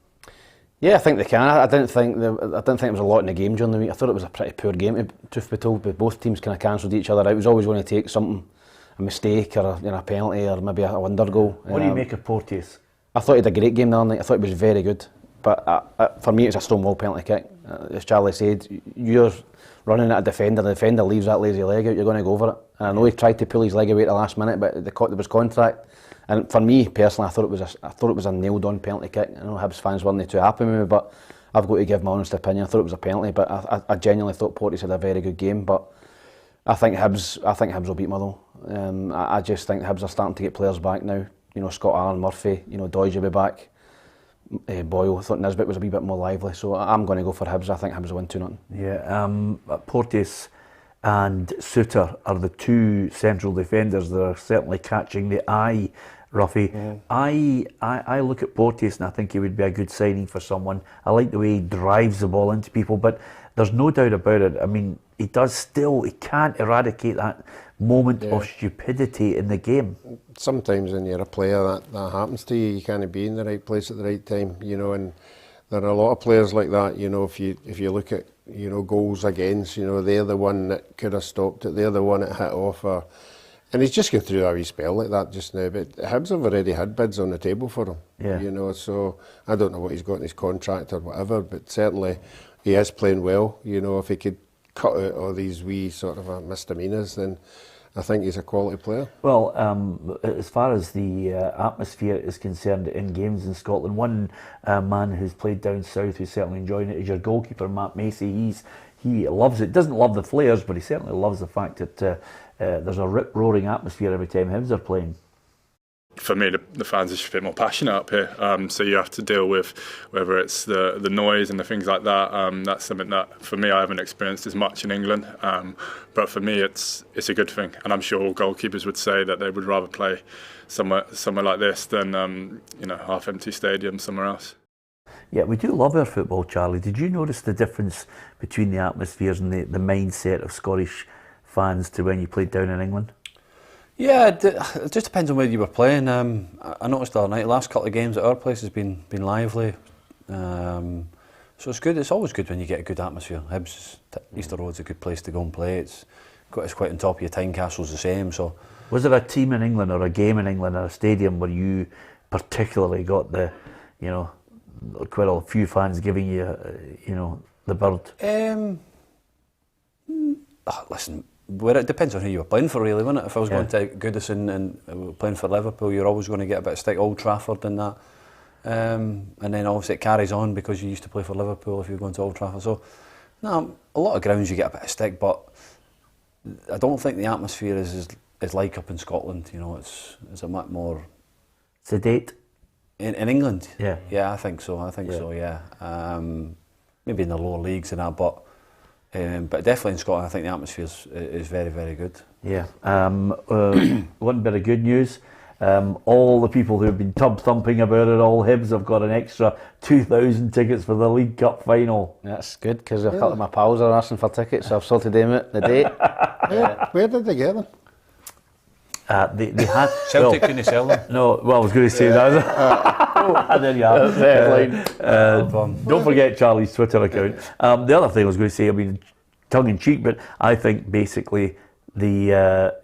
Yeah, I think they can. I didn't think there was a lot in the game during the week. I thought it was a pretty poor game, truth be told, but both teams kind of cancelled each other out. It was always going to take something, a mistake or a penalty or maybe a wonder goal. What do you make of Porteous? I thought he had a great game the other night. I thought he was very good. But for me, it's a stonewall penalty kick. As Charlie said, you're running at a defender, the defender leaves that lazy leg out, you're going to go over it. And I know he tried to pull his leg away at the last minute, but there was contact. And for me personally, I thought it was a nailed-on penalty kick. I know Hibs fans weren't too happy with me, but I've got to give my honest opinion. I thought it was a penalty, but I genuinely thought Porteous had a very good game. But I think Hibs will beat Motherwell. I just think Hibs are starting to get players back now. Scott Allen, Murphy, Doidge will be back. Boyle, I thought Nisbet was a wee bit more lively, so I'm going to go for Hibs. I think Hibs will win 2-0. Yeah, Porteous and Suter are the two central defenders that are certainly catching the eye, Ruffy. I look at Porteous and I think he would be a good signing for someone. I like the way he drives the ball into people, but there's no doubt about it. I mean, he can't eradicate that moment of stupidity in the game. Sometimes when you're a player that happens to you. You can't be in the right place at the right time, and there are a lot of players like that. If you look at goals against, they're the one that could have stopped it. They're the one that hit off. And he's just going through a wee spell like that just now. But Hibs have already had bids on the table for him. Yeah. So I don't know what he's got in his contract or whatever, but certainly he is playing well. If he could cut out all these wee sort of misdemeanours, then I think he's a quality player. Well, as far as the atmosphere is concerned in games in Scotland, one man who's played down south who's certainly enjoying it is your goalkeeper, Matt Macy. He loves it. Doesn't love the flares, but he certainly loves the fact that there's a rip-roaring atmosphere every time Hibs are playing. For me, the fans are just a bit more passionate up here, so you have to deal with whether it's the noise and the things like that. That's something that, for me, I haven't experienced as much in England, but for me, it's a good thing, and I'm sure all goalkeepers would say that they would rather play somewhere like this than half-empty stadium somewhere else. Yeah, we do love our football, Charlie. Did you notice the difference between the atmospheres and the mindset of Scottish fans to when you played down in England? Yeah, it just depends on where you were playing. I noticed the other night, the last couple of games at our place has been lively. So it's good. It's always good when you get a good atmosphere. Hibs, Easter Road's a good place to go and play. It's quite on top of your. Tynecastle's the same. So, was there a team in England or a game in England or a stadium where you particularly got the, quite a few fans giving you, the bird? Listen, it depends on who you were playing for, really, wasn't it? If I was going to Goodison and playing for Liverpool, you're always going to get a bit of stick. Old Trafford and that. And then obviously it carries on because you used to play for Liverpool if you're going to Old Trafford. So, no, a lot of grounds you get a bit of stick, but I don't think the atmosphere is like up in Scotland. It's a much more sedate. In England, yeah, I think so. Yeah, maybe in the lower leagues and that, but definitely in Scotland, I think the atmosphere is very, very good. Yeah. One bit of good news. All the people who have been tub thumping about it, all Hibs have got an extra 2,000 tickets for the League Cup final. That's good because a couple of my pals are asking for tickets, so I've sorted them out the date. Where did they get them? They had Celtic couldn't sell them. No, well, I was going to say that. There you are. Don't forget Charlie's Twitter account. The other thing I was going to say, I mean, tongue in cheek, but I think basically the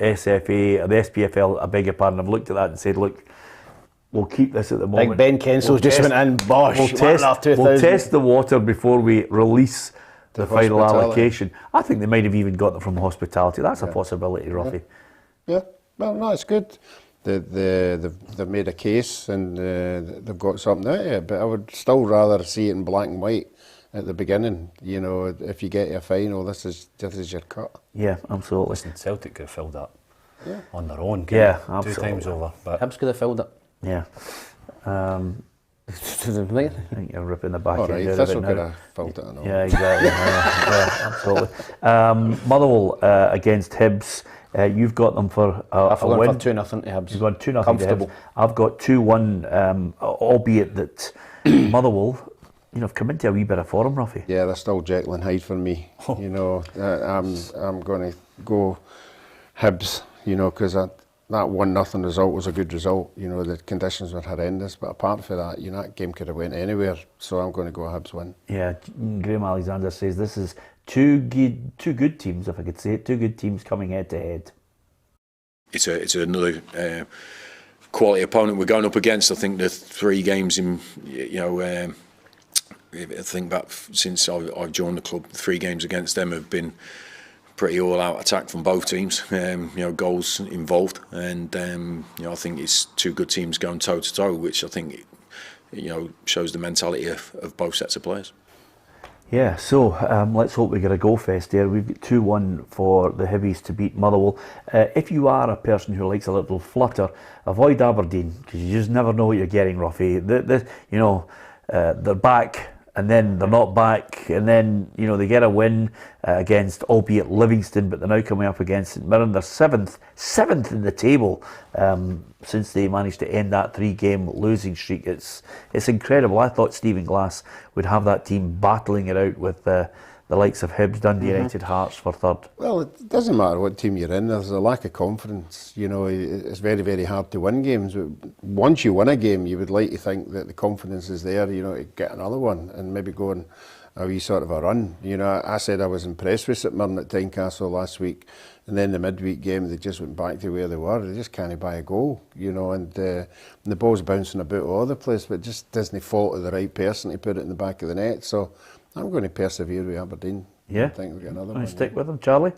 SFA, the SPFL, I beg your pardon, I've looked at that and said, look, we'll keep this at the moment. Like Ben Kensel's just went in, bosh, we'll test the water before we release the final allocation. I think they might have even got it from hospitality. That's a possibility, Ruffy. Yeah. Well, no, it's good. They've made a case and they've got something out of it, but I would still rather see it in black and white at the beginning. If you get to a final, this is your cut. Yeah, absolutely. Listen, Celtic could have filled that on their own. Yeah, absolutely. 2 times over. But Hibs could have filled it. Yeah. I think you're ripping the back end. All right, Thistle could have filled it. Yeah, exactly. yeah, absolutely. Motherwell against Hibs. You've got them for a win. For 2-0 to Hibs. You've got 2-0 Comfortable. to Hibs. I've got 2-1, albeit that Motherwell, have come into a wee bit of form, Ruffy. Yeah, they're still Jekyll and Hyde for me. I'm going to go Hibs. Because that 1-0 result was a good result. The conditions were horrendous, but apart from that, that game could have went anywhere. So I'm going to go Hibs win. Yeah, Graham Alexander says this is two good teams, if I could say it, two good teams coming head to head. It's another quality opponent we're going up against. I think the 3 games in, I think back since I've joined the club, 3 games against them have been pretty all-out attack from both teams. Goals involved, and I think it's 2 good teams going toe to toe, which I think shows the mentality of both sets of players. Yeah, so let's hope we get a go fest there. We've got 2-1 for the Hibbies to beat Motherwell. If you are a person who likes a little flutter, avoid Aberdeen, because you just never know what you're getting, Ruffy. They're back, and then they're not back, and then they get a win against, albeit Livingston, but they're now coming up against St Mirren. They're seventh in the table since they managed to end that 3-game losing streak. It's incredible. I thought Stephen Glass would have that team battling it out with the likes of Hibs, Dundee United, Hearts for third. Well, it doesn't matter what team you're in. There's a lack of confidence. It's very, very hard to win games. Once you win a game, you would like to think that the confidence is there, to get another one and maybe go on a wee sort of a run. I said I was impressed with St Mirren at Tynecastle last week, and then the midweek game they just went back to where they were. They just can't buy a goal, and the ball's bouncing about all over the place, but it just doesn't fall to the right person to put it in the back of the net. So I'm going to persevere with Aberdeen. Yeah, I think we'll get another one. Stick with them, Charlie.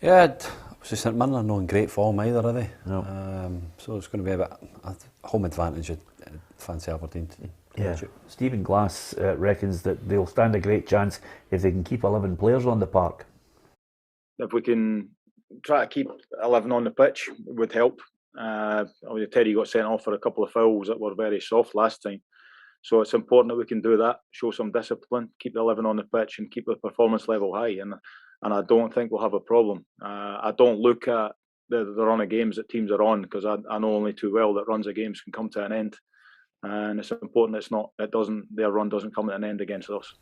Yeah, obviously St Mirren are not in great form either, are they? No. So it's going to be a home advantage. Fancy Aberdeen. Yeah, Stephen Glass reckons that they'll stand a great chance if they can keep 11 players on the park. If we can try to keep 11 on the pitch, it would help. Obviously Teddy got sent off for a couple of fouls that were very soft last time. So it's important that we can do that, show some discipline, keep the 11 on the pitch and keep the performance level high. And I don't think we'll have a problem. I don't look at the run of games that teams are on, because I know only too well that runs of games can come to an end. And it's important their run doesn't come to an end against us.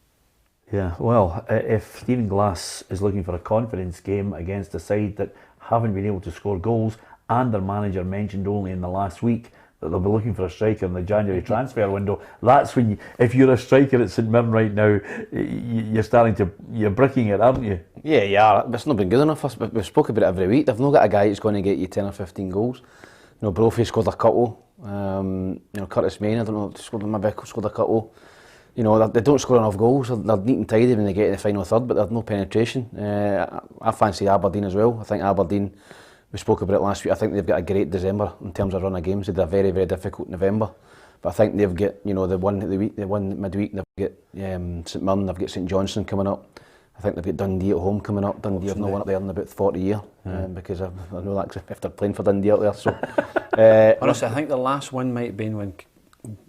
Yeah, well, if Stephen Glass is looking for a confidence game against a side that haven't been able to score goals and their manager mentioned only in the last week they'll be looking for a striker in the January transfer window. That's when, if you're a striker at St Mirren right now, you're bricking it, aren't you? Yeah, it's not been good enough. We've spoken about it every week. They've not got a guy who's going to get you 10 or 15 goals. You know, Brophy scored a couple. You know, Curtis Main, I don't know, scored a couple. You know, they don't score enough goals. They're neat and tidy when they get to the final third, but there's no penetration. I fancy Aberdeen as well. I think Aberdeen, we spoke about it last week, I think they've got a great December in terms of run of games. They did a very, very difficult November. But I think they've got, you know, they won midweek, they've got St Mirren, they've got St Johnstone coming up. I think they've got Dundee at home coming up. Dundee have not won up there in about 40 years, because I know that if they're playing for Dundee out there. So, honestly, I think the last one might have been when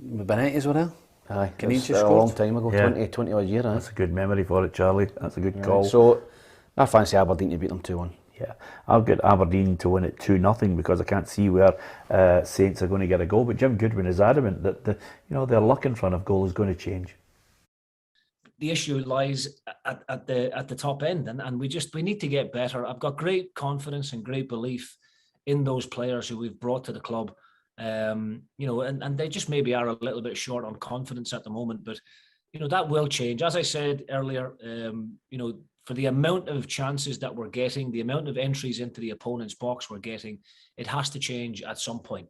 Benitez were there. Aye, Canadians a long time ago, 20 odd years. That's a good memory for it, Charlie. That's a good call. So I fancy Aberdeen to beat them 2-1. Yeah, I've got Aberdeen to win it 2-0 because I can't see where Saints are going to get a goal. But Jim Goodwin is adamant that their luck in front of goal is going to change. The issue lies at the top end, and we need to get better. I've got great confidence and great belief in those players who we've brought to the club. You know, and they just maybe are a little bit short on confidence at the moment, but you know, that will change. As I said earlier, you know, for the amount of chances that we're getting, the amount of entries into the opponent's box we're getting, it has to change at some point.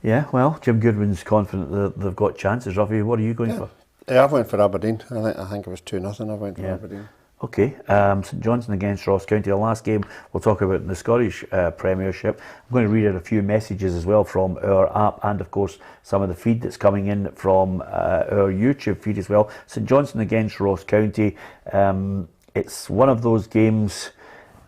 Yeah, well, Jim Goodwin's confident that they've got chances. Ruffy, what are you going for? Yeah, I went for Aberdeen. I think it was 2-0. I went for Aberdeen. Okay, St Johnstone against Ross County. The last game we'll talk about in the Scottish Premiership. I'm going to read out a few messages as well from our app, and of course some of the feed that's coming in from our YouTube feed as well. St Johnstone against Ross County. It's one of those games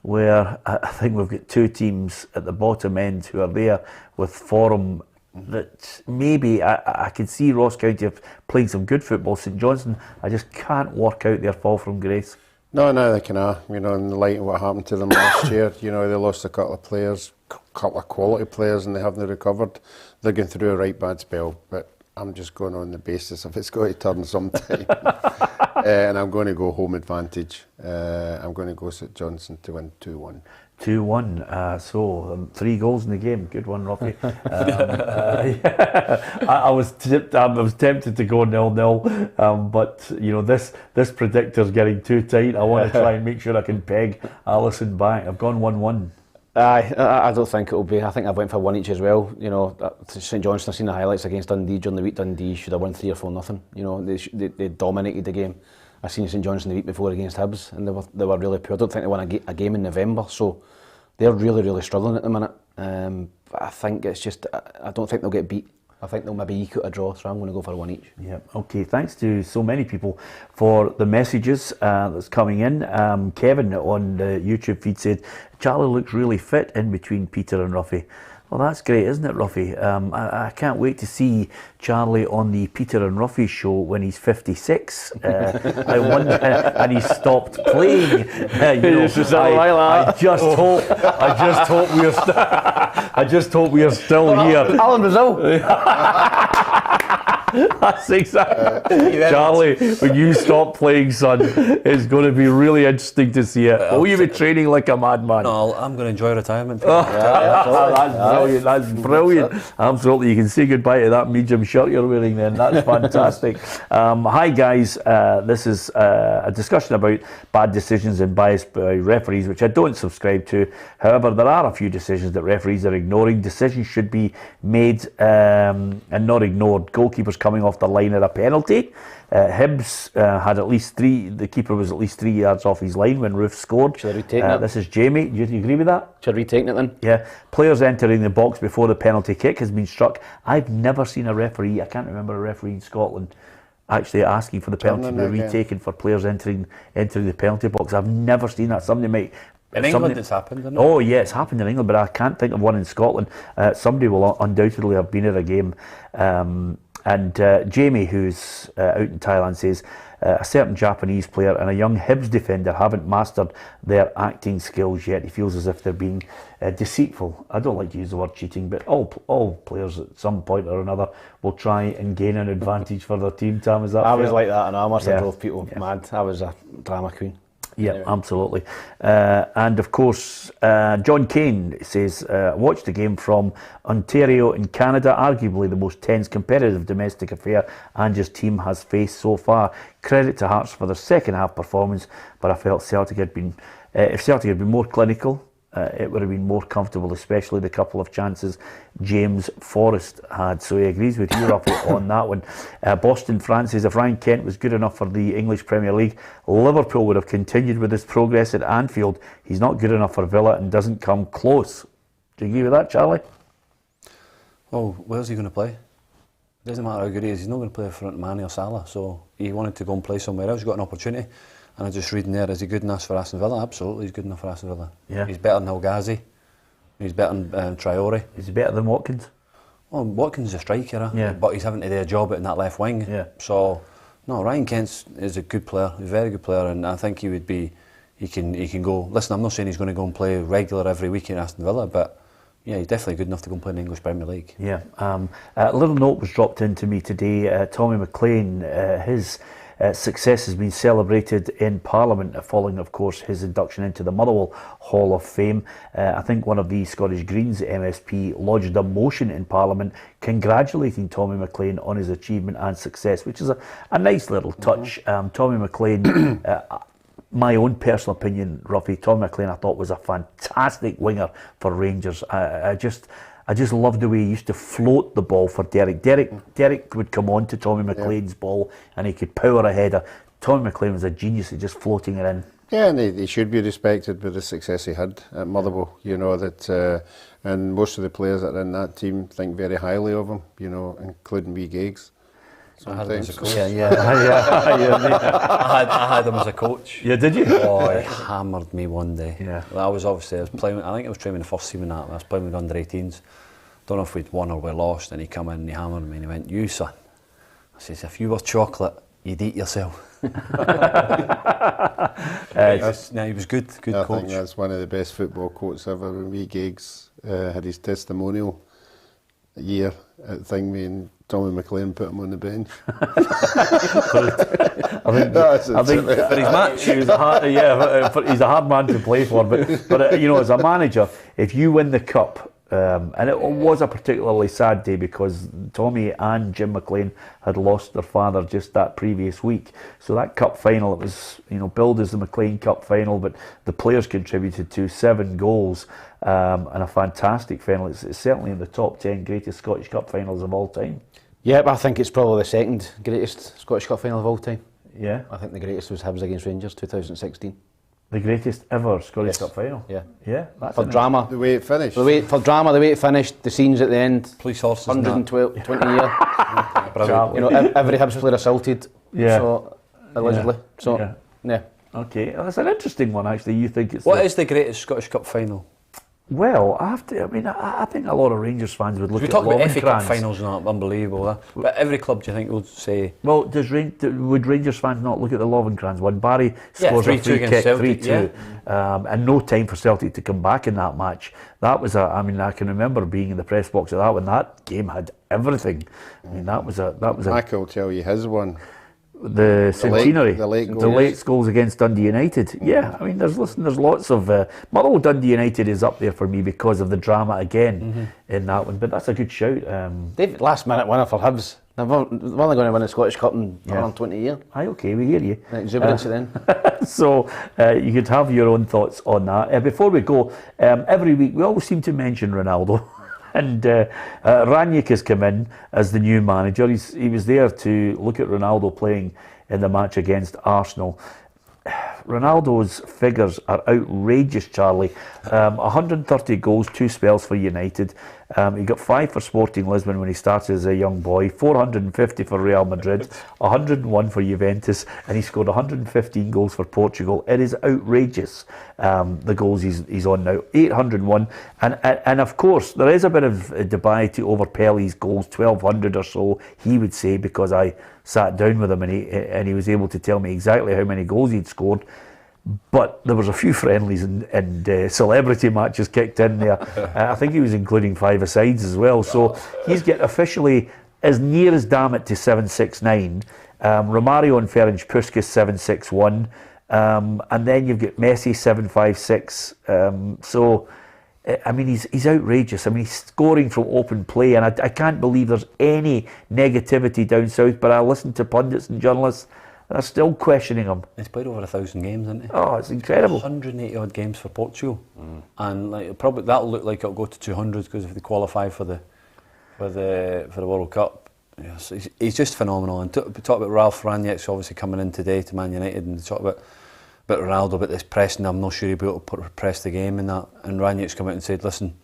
where I think we've got two teams at the bottom end who are there with form that maybe I can see Ross County playing some good football. St Johnstone, I just can't work out their fall from grace. No, they can. You know, in the light of what happened to them last year, you know, they lost a couple of players, couple of quality players, and they haven't recovered. They're going through a right bad spell, but I'm just going on the basis of it's going to turn sometime. And I'm going to go home advantage. I'm going to go St Johnstone to win 2-1. 2-1, so 3 goals in the game. Good one, Rocky. I was tempted to go 0-0, but you know, this predictor's getting too tight. I want to try and make sure I can peg Alison back. I've gone 1-1. I don't think it'll be. I think I went for 1 each as well. You know, St Johnstone, I've seen the highlights against Dundee during the week. Dundee should have won 3 or 4-0. You know, they dominated the game. I seen St Johnstone the week before against Hibs, and they were really poor. I don't think they won a game in November, so they're really, really struggling at the minute. I think it's just, I don't think they'll get beat. I think they'll maybe eke out a draw, so I'm going to go for 1 each. Yeah, okay. Thanks to so many people for the messages that's coming in. Kevin on the YouTube feed said, Charlie looks really fit in between Peter and Ruffy. Well, that's great, isn't it, Ruffy? I can't wait to see Charlie on the Peter and Ruffy show when he's 56. I wonder, and he's stopped playing. I just hope we are still here. Alan Brazil. That's exactly. Charlie, when you stop playing, son, it's going to be really interesting to see it. Will you be training like a madman? No, I'm going to enjoy retirement. That's brilliant. Absolutely. You can say goodbye to that medium shirt you're wearing then. That's fantastic. Hi guys, this is a discussion about bad decisions and bias by referees, which I don't subscribe to. However, there are a few decisions that referees are ignoring. Decisions should be made and not ignored. Goalkeepers coming off the line at a penalty. Hibs had at least 3, the keeper was at least 3 yards off his line when Roof scored. Should I retake that? This is Jamie. Do you agree with that? Should I retake it then? Yeah. Players entering the box before the penalty kick has been struck. I've never seen a referee, I can't remember a referee in Scotland actually asking for the penalty to be retaken for players entering the penalty box. I've never seen that. Somebody might... In England it's happened, isn't it? Oh yeah, it's happened in England, but I can't think of one in Scotland. Somebody will undoubtedly have been at a game. And Jamie, who's out in Thailand, says a certain Japanese player and a young Hibs defender haven't mastered their acting skills yet. He feels as if they're being deceitful. I don't like to use the word cheating, but all players at some point or another will try and gain an advantage for their team. Tam, is that I fair? was like that, and I must have drove people mad. I was a drama queen. Yeah, Anyway. absolutely. And of course, John Kane says, watched the game from Ontario in Canada, arguably the most tense competitive domestic affair Ange's team has faced so far. Credit to Hearts for their second half performance, but I felt Celtic had been, if Celtic had been more clinical, it would have been more comfortable, especially the couple of chances James Forrest had. So he agrees with you, Ruffy, on that one. Boston France says, if Ryan Kent was good enough for the English Premier League, Liverpool would have continued with his progress at Anfield. He's not good enough for Villa and doesn't come close. Do you agree with that, Charlie? Oh, where's he going to play? It doesn't matter how good he is, he's not going to play in front of Mane or Salah. So he wanted to go and play somewhere else, he got an opportunity. And I'm just reading there, is he good enough for Aston Villa? Absolutely, he's good enough for Aston Villa. Yeah. He's better than El Ghazi. He's better than Traore. Is he better than Watkins? Well, Watkins is a striker, Yeah. but he's having to do a job in that left wing. Yeah. So, no, Ryan Kent is a good player. He's a very good player, and I think he would be. He can go. Listen, I'm not saying he's going to go and play regular every week in Aston Villa, but yeah, he's definitely good enough to go and play in the English Premier League. Yeah. A little note was dropped into me today. Tommy McLean, his success has been celebrated in Parliament following, of course, his induction into the Motherwell Hall of Fame. I think one of the Scottish Greens MSP lodged a motion in Parliament congratulating Tommy McLean on his achievement and success, which is a nice little touch. Tommy McLean, my own personal opinion, Ruffy, Tommy McLean I thought was a fantastic winger for Rangers. I just loved the way he used to float the ball for Derek. Derek would come on to Tommy McLean's ball and he could power a header. Tommy McLean was a genius at just floating it in. Yeah, and he should be respected with the success he had at Motherwell. You know that, and most of the players that are in that team think very highly of him. You know, including wee Giggs. I had him as a coach. I had him as a coach. Yeah, did you? Oh, he hammered me one day. Yeah. Well, I was playing. I think I was training with the first team in that. I was playing with under 18s. Don't know if we'd won or we lost. And he come in and he hammered me and he went, "You son," I says, "if you were chocolate, you'd eat yourself." He was good coach. I think that's one of the best football quotes ever. When wee Giggs had his testimonial year at Thingme and Tommy McLean put him on the bench. I think for his match, he was he's a hard man to play for. But you know, as a manager, if you win the cup, and it was a particularly sad day because Tommy and Jim McLean had lost their father just that previous week. So that cup final, it was billed as the McLean Cup final, but the players contributed to 7 goals and a fantastic final. It's certainly in the top 10 greatest Scottish Cup finals of all time. Yep, I think it's probably the second greatest Scottish Cup final of all time. Yeah. I think the greatest was Hibs against Rangers 2016. The greatest ever Scottish Yes. Cup final. Yeah. Yeah. That's For drama. The way it finished. The way it finished, the scenes at the end. Police horses and 120 year. Brilliant. Every Hibs player assaulted. Yeah. So, allegedly. Yeah. So, Yeah. yeah. Okay, well, that's an interesting one actually. You think it's What is the greatest Scottish Cup final? Well, I think a lot of Rangers fans would look We at talk about FA Cup Lovencrans. finals and that, unbelievable. But every club, do you think, would say? Well, would Rangers fans not look at the Lovencrans one? Barry scores a 3-2 free against kick, Celtic, 3-2, and no time for Celtic to come back in that match. That was I can remember being in the press box of that when that game had everything. I mean, that was a. Michael will tell you his one. The centenary, the late goals against Dundee United. Yeah, I mean, there's lots of Motherwell Dundee United is up there for me because of the drama again in that one. But that's a good shout. David, last minute winner for Hibs. They're only going to win the Scottish Cup in 120 years. Aye, okay, we hear you. Exuberance then. So you could have your own thoughts on that. Before we go, every week we always seem to mention Ronaldo. And Ranić has come in as the new manager. He was there to look at Ronaldo playing in the match against Arsenal. Ronaldo's figures are outrageous, Charlie. 130 goals, 2 spells for United. He got 5 for Sporting Lisbon when he started as a young boy, 450 for Real Madrid, 101 for Juventus, and he scored 115 goals for Portugal. It is outrageous, the goals he's on now. 801, and of course there is a bit of debate over Pelle's goals, 1200 or so, he would say, because I sat down with him and he was able to tell me exactly how many goals he'd scored. But there was a few friendlies and celebrity matches kicked in there. I think he was including 5-a-sides as well. So he's getting officially as near as damn it to 769. Romario and Ferenc Puskas 761. and then you've got Messi 756. So, I mean, he's outrageous. I mean, he's scoring from open play, and I can't believe there's any negativity down south. But I listen to pundits and journalists, and they're still questioning him. He's played over 1,000 games, hasn't he? Oh, it's incredible. 180 odd games for Portugal, and like probably that'll look like it'll go to 200 because if they qualify for the World Cup. Yes, he's just phenomenal. And talk about Ralph Rangnick's obviously coming in today to Man United, and talk about Ronaldo, about this pressing. I'm not sure he'll be able to press the game in that. And Rangnick's come out and said, listen,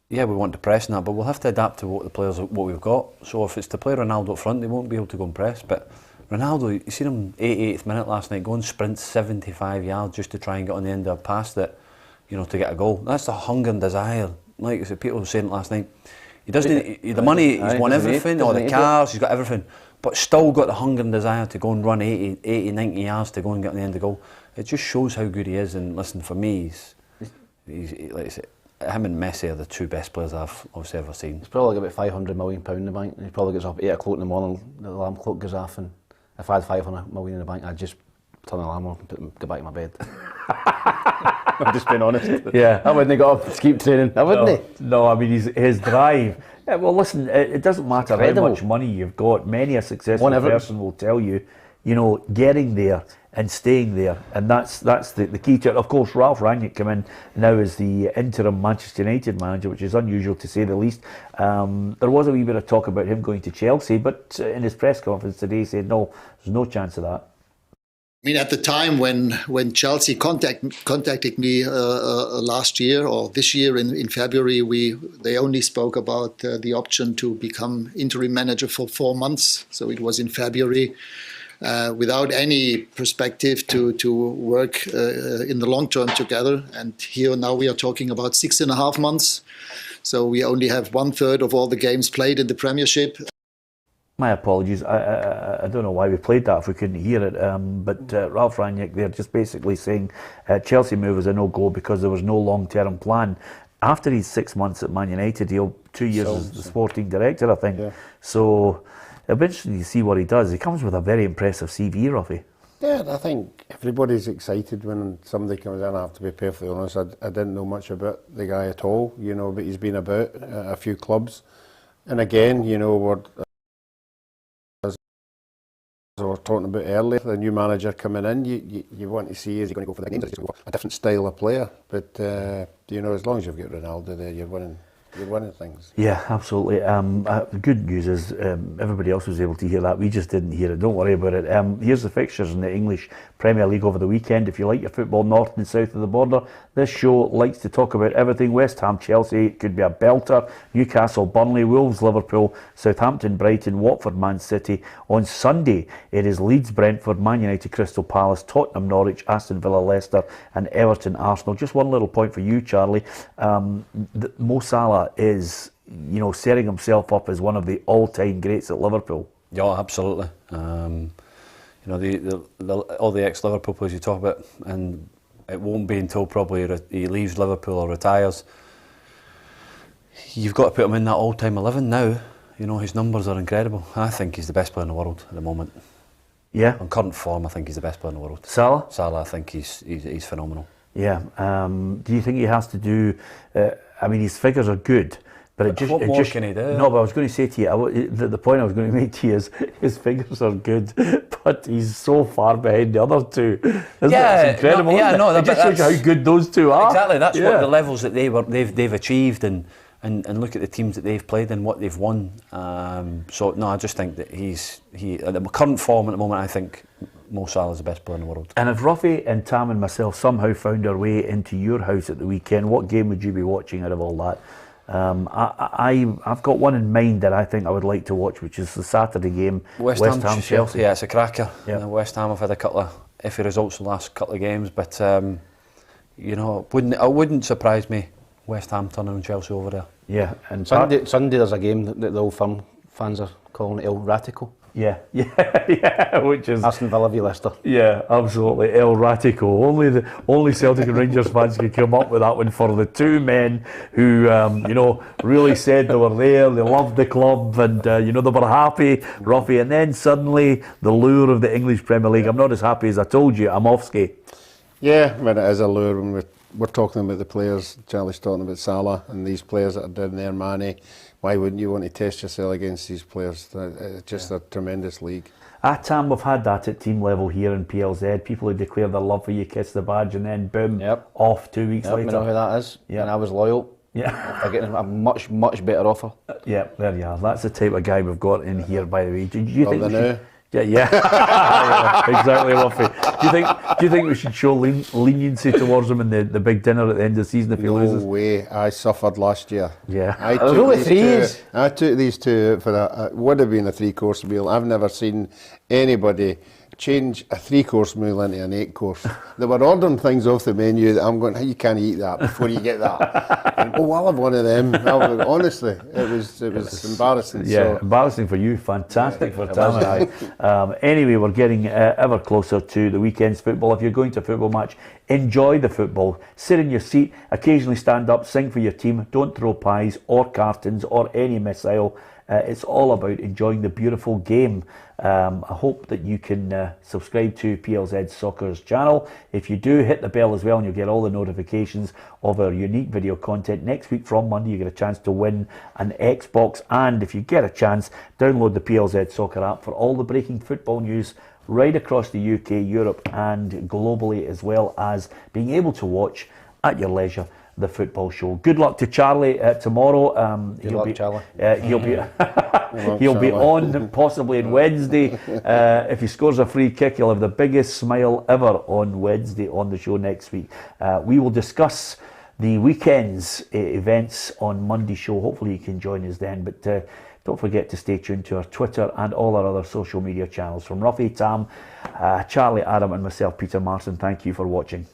yeah, we want to press in that, but we'll have to adapt to what we've got. So if it's to play Ronaldo up front, they won't be able to go and press. But Ronaldo, you seen him 88th minute last night, go and sprint 75 yards just to try and get on the end of a pass that, to get a goal. That's the hunger and desire. Like I said, people were saying it last night. He doesn't. The money, he's won everything, or the cars, he's got everything, but still got the hunger and desire to go and run 80, 90 yards to go and get on the end of the goal. It just shows how good he is. And listen, for me, he's like I said, him and Messi are the two best players I've obviously ever seen. He's probably got about £500 million in the bank. He probably gets up at 8 o'clock in the morning, the alarm clock goes off, and if I had 500 million in the bank, I'd just turn the alarm on and go back to my bed. I'm just being honest. Yeah. I wouldn't have got up to keep training. I wouldn't. No, I mean, his drive. Yeah, well, listen, it doesn't matter how much money you've got. Many a successful person will tell you, getting there and staying there, and that's the key to it. Of course, Ralph Rangnick came in now as the interim Manchester United manager, which is unusual to say the least. There was a wee bit of talk about him going to Chelsea, but in his press conference today, he said no, there's no chance of that. I mean, at the time when Chelsea contacted me last year or this year in February, they only spoke about the option to become interim manager for 4 months. So it was in February, without any perspective to work in the long term together. And here now we are talking about 6.5 months. So we only have 1/3 of all the games played in the Premiership. My apologies, I don't know why we played that if we couldn't hear it, but Ralph Rangnick, they're just basically saying Chelsea move was a no-go because there was no long-term plan. After his 6 months at Man United, he'll 2 years as the sporting director, I think. Yeah. So it'll be interesting to see what he does. He comes with a very impressive CV, Ruffy. Yeah, I think everybody's excited when somebody comes in. I have to be perfectly honest, I didn't know much about the guy at all, but he's been about a few clubs. And again, we were talking about earlier, the new manager coming in, you want to see, is he going to go for the games, is he going to go for a different style of player? But, as long as you've got Ronaldo there, you're winning things. Yeah, absolutely. The good news is everybody else was able to hear that. We just didn't hear it. Don't worry about it. Here's the fixtures in the English Premier League over the weekend. If you like your football north and south of the border, this show likes to talk about everything. West Ham, Chelsea, it could be a belter. Newcastle, Burnley, Wolves, Liverpool, Southampton, Brighton, Watford, Man City. On Sunday, it is Leeds, Brentford, Man United, Crystal Palace, Tottenham, Norwich, Aston Villa, Leicester, and Everton, Arsenal. Just one little point for you, Charlie. Mo Salah is, setting himself up as one of the all-time greats at Liverpool. Yeah, absolutely. All the ex-Liverpool players you talk about, and it won't be until probably he leaves Liverpool or retires. You've got to put him in that all-time 11 now. His numbers are incredible. I think he's the best player in the world at the moment. Yeah. On current form, I think he's the best player in the world. Salah? Salah, I think he's phenomenal. Yeah. Do you think he has to do? His figures are good, but what more can he do? No, but I was going to say to you, the point I was going to make to you is his figures are good, but he's so far behind the other two. Isn't it? It's incredible. It just shows you how good those two are. Exactly. That's what the levels that they've achieved, and look at the teams that they've played and what they've won. I just think that he's at the current form at the moment. I think Mo Salah is the best player in the world. And if Ruffy and Tam and myself somehow found our way into your house at the weekend, what game would you be watching out of all that? I've got one in mind that I think I would like to watch, which is the Saturday game, West Ham Chelsea. Yeah, it's a cracker. Yeah. West Ham have had a couple of iffy results in the last couple of games, but it wouldn't surprise me West Ham turning on Chelsea over there. Yeah, and Sunday there's a game that the Old Firm fans are calling El Ratico. Yeah, which is Aston Villa v Leicester. Yeah, absolutely. El Ratico. Only Celtic and Rangers fans could come up with that one for the two men who, really said they were there, they loved the club, and they were happy, Ruffy. And then suddenly the lure of the English Premier League. I'm not as happy as I told you. I'm off ski. Yeah, when it is a lure, when we're talking about the players. Charlie's talking about Salah and these players that are down there, Mane. Why wouldn't you want to test yourself against these players? It's just a tremendous league. Tam, we've had that at team level here in PLZ. People who declare their love for you, kiss the badge, and then boom, off 2 weeks later. You know who that is? Yeah. And I was loyal. Yeah. I'm getting a much better offer. Yeah, there you are. That's the type of guy we've got in here, by the way. Do you think we should... Yeah, yeah, exactly, Ruffy. Do you think we should show leniency towards him in the big dinner at the end of the season if he loses? No way. I suffered last year. Yeah. I took these two out for would have been a 3-course meal. I've never seen anybody change a 3-course meal into an 8-course. They were ordering things off the menu that I'm going, you can't eat that before you get that. And, I'll have one of them. Honestly, it was embarrassing. Yeah, embarrassing for you, fantastic for Tam and I. Anyway, we're getting ever closer to the weekend's football. If you're going to a football match, enjoy the football. Sit in your seat, occasionally stand up, sing for your team. Don't throw pies or cartons or any missile. It's all about enjoying the beautiful game. I hope that you can subscribe to PLZ Soccer's channel. If you do, hit the bell as well and you'll get all the notifications of our unique video content. Next week from Monday you get a chance to win an Xbox, and if you get a chance, download the PLZ Soccer app for all the breaking football news right across the UK, Europe and globally, as well as being able to watch at your leisure the football show. Good luck to Charlie tomorrow. Charlie. He'll be on possibly on Wednesday. If he scores a free kick, he'll have the biggest smile ever on Wednesday on the show next week. We will discuss the weekend's events on Monday's show. Hopefully you can join us then. But don't forget to stay tuned to our Twitter and all our other social media channels. From Ruffy, Tam, Charlie, Adam and myself, Peter Martin, thank you for watching.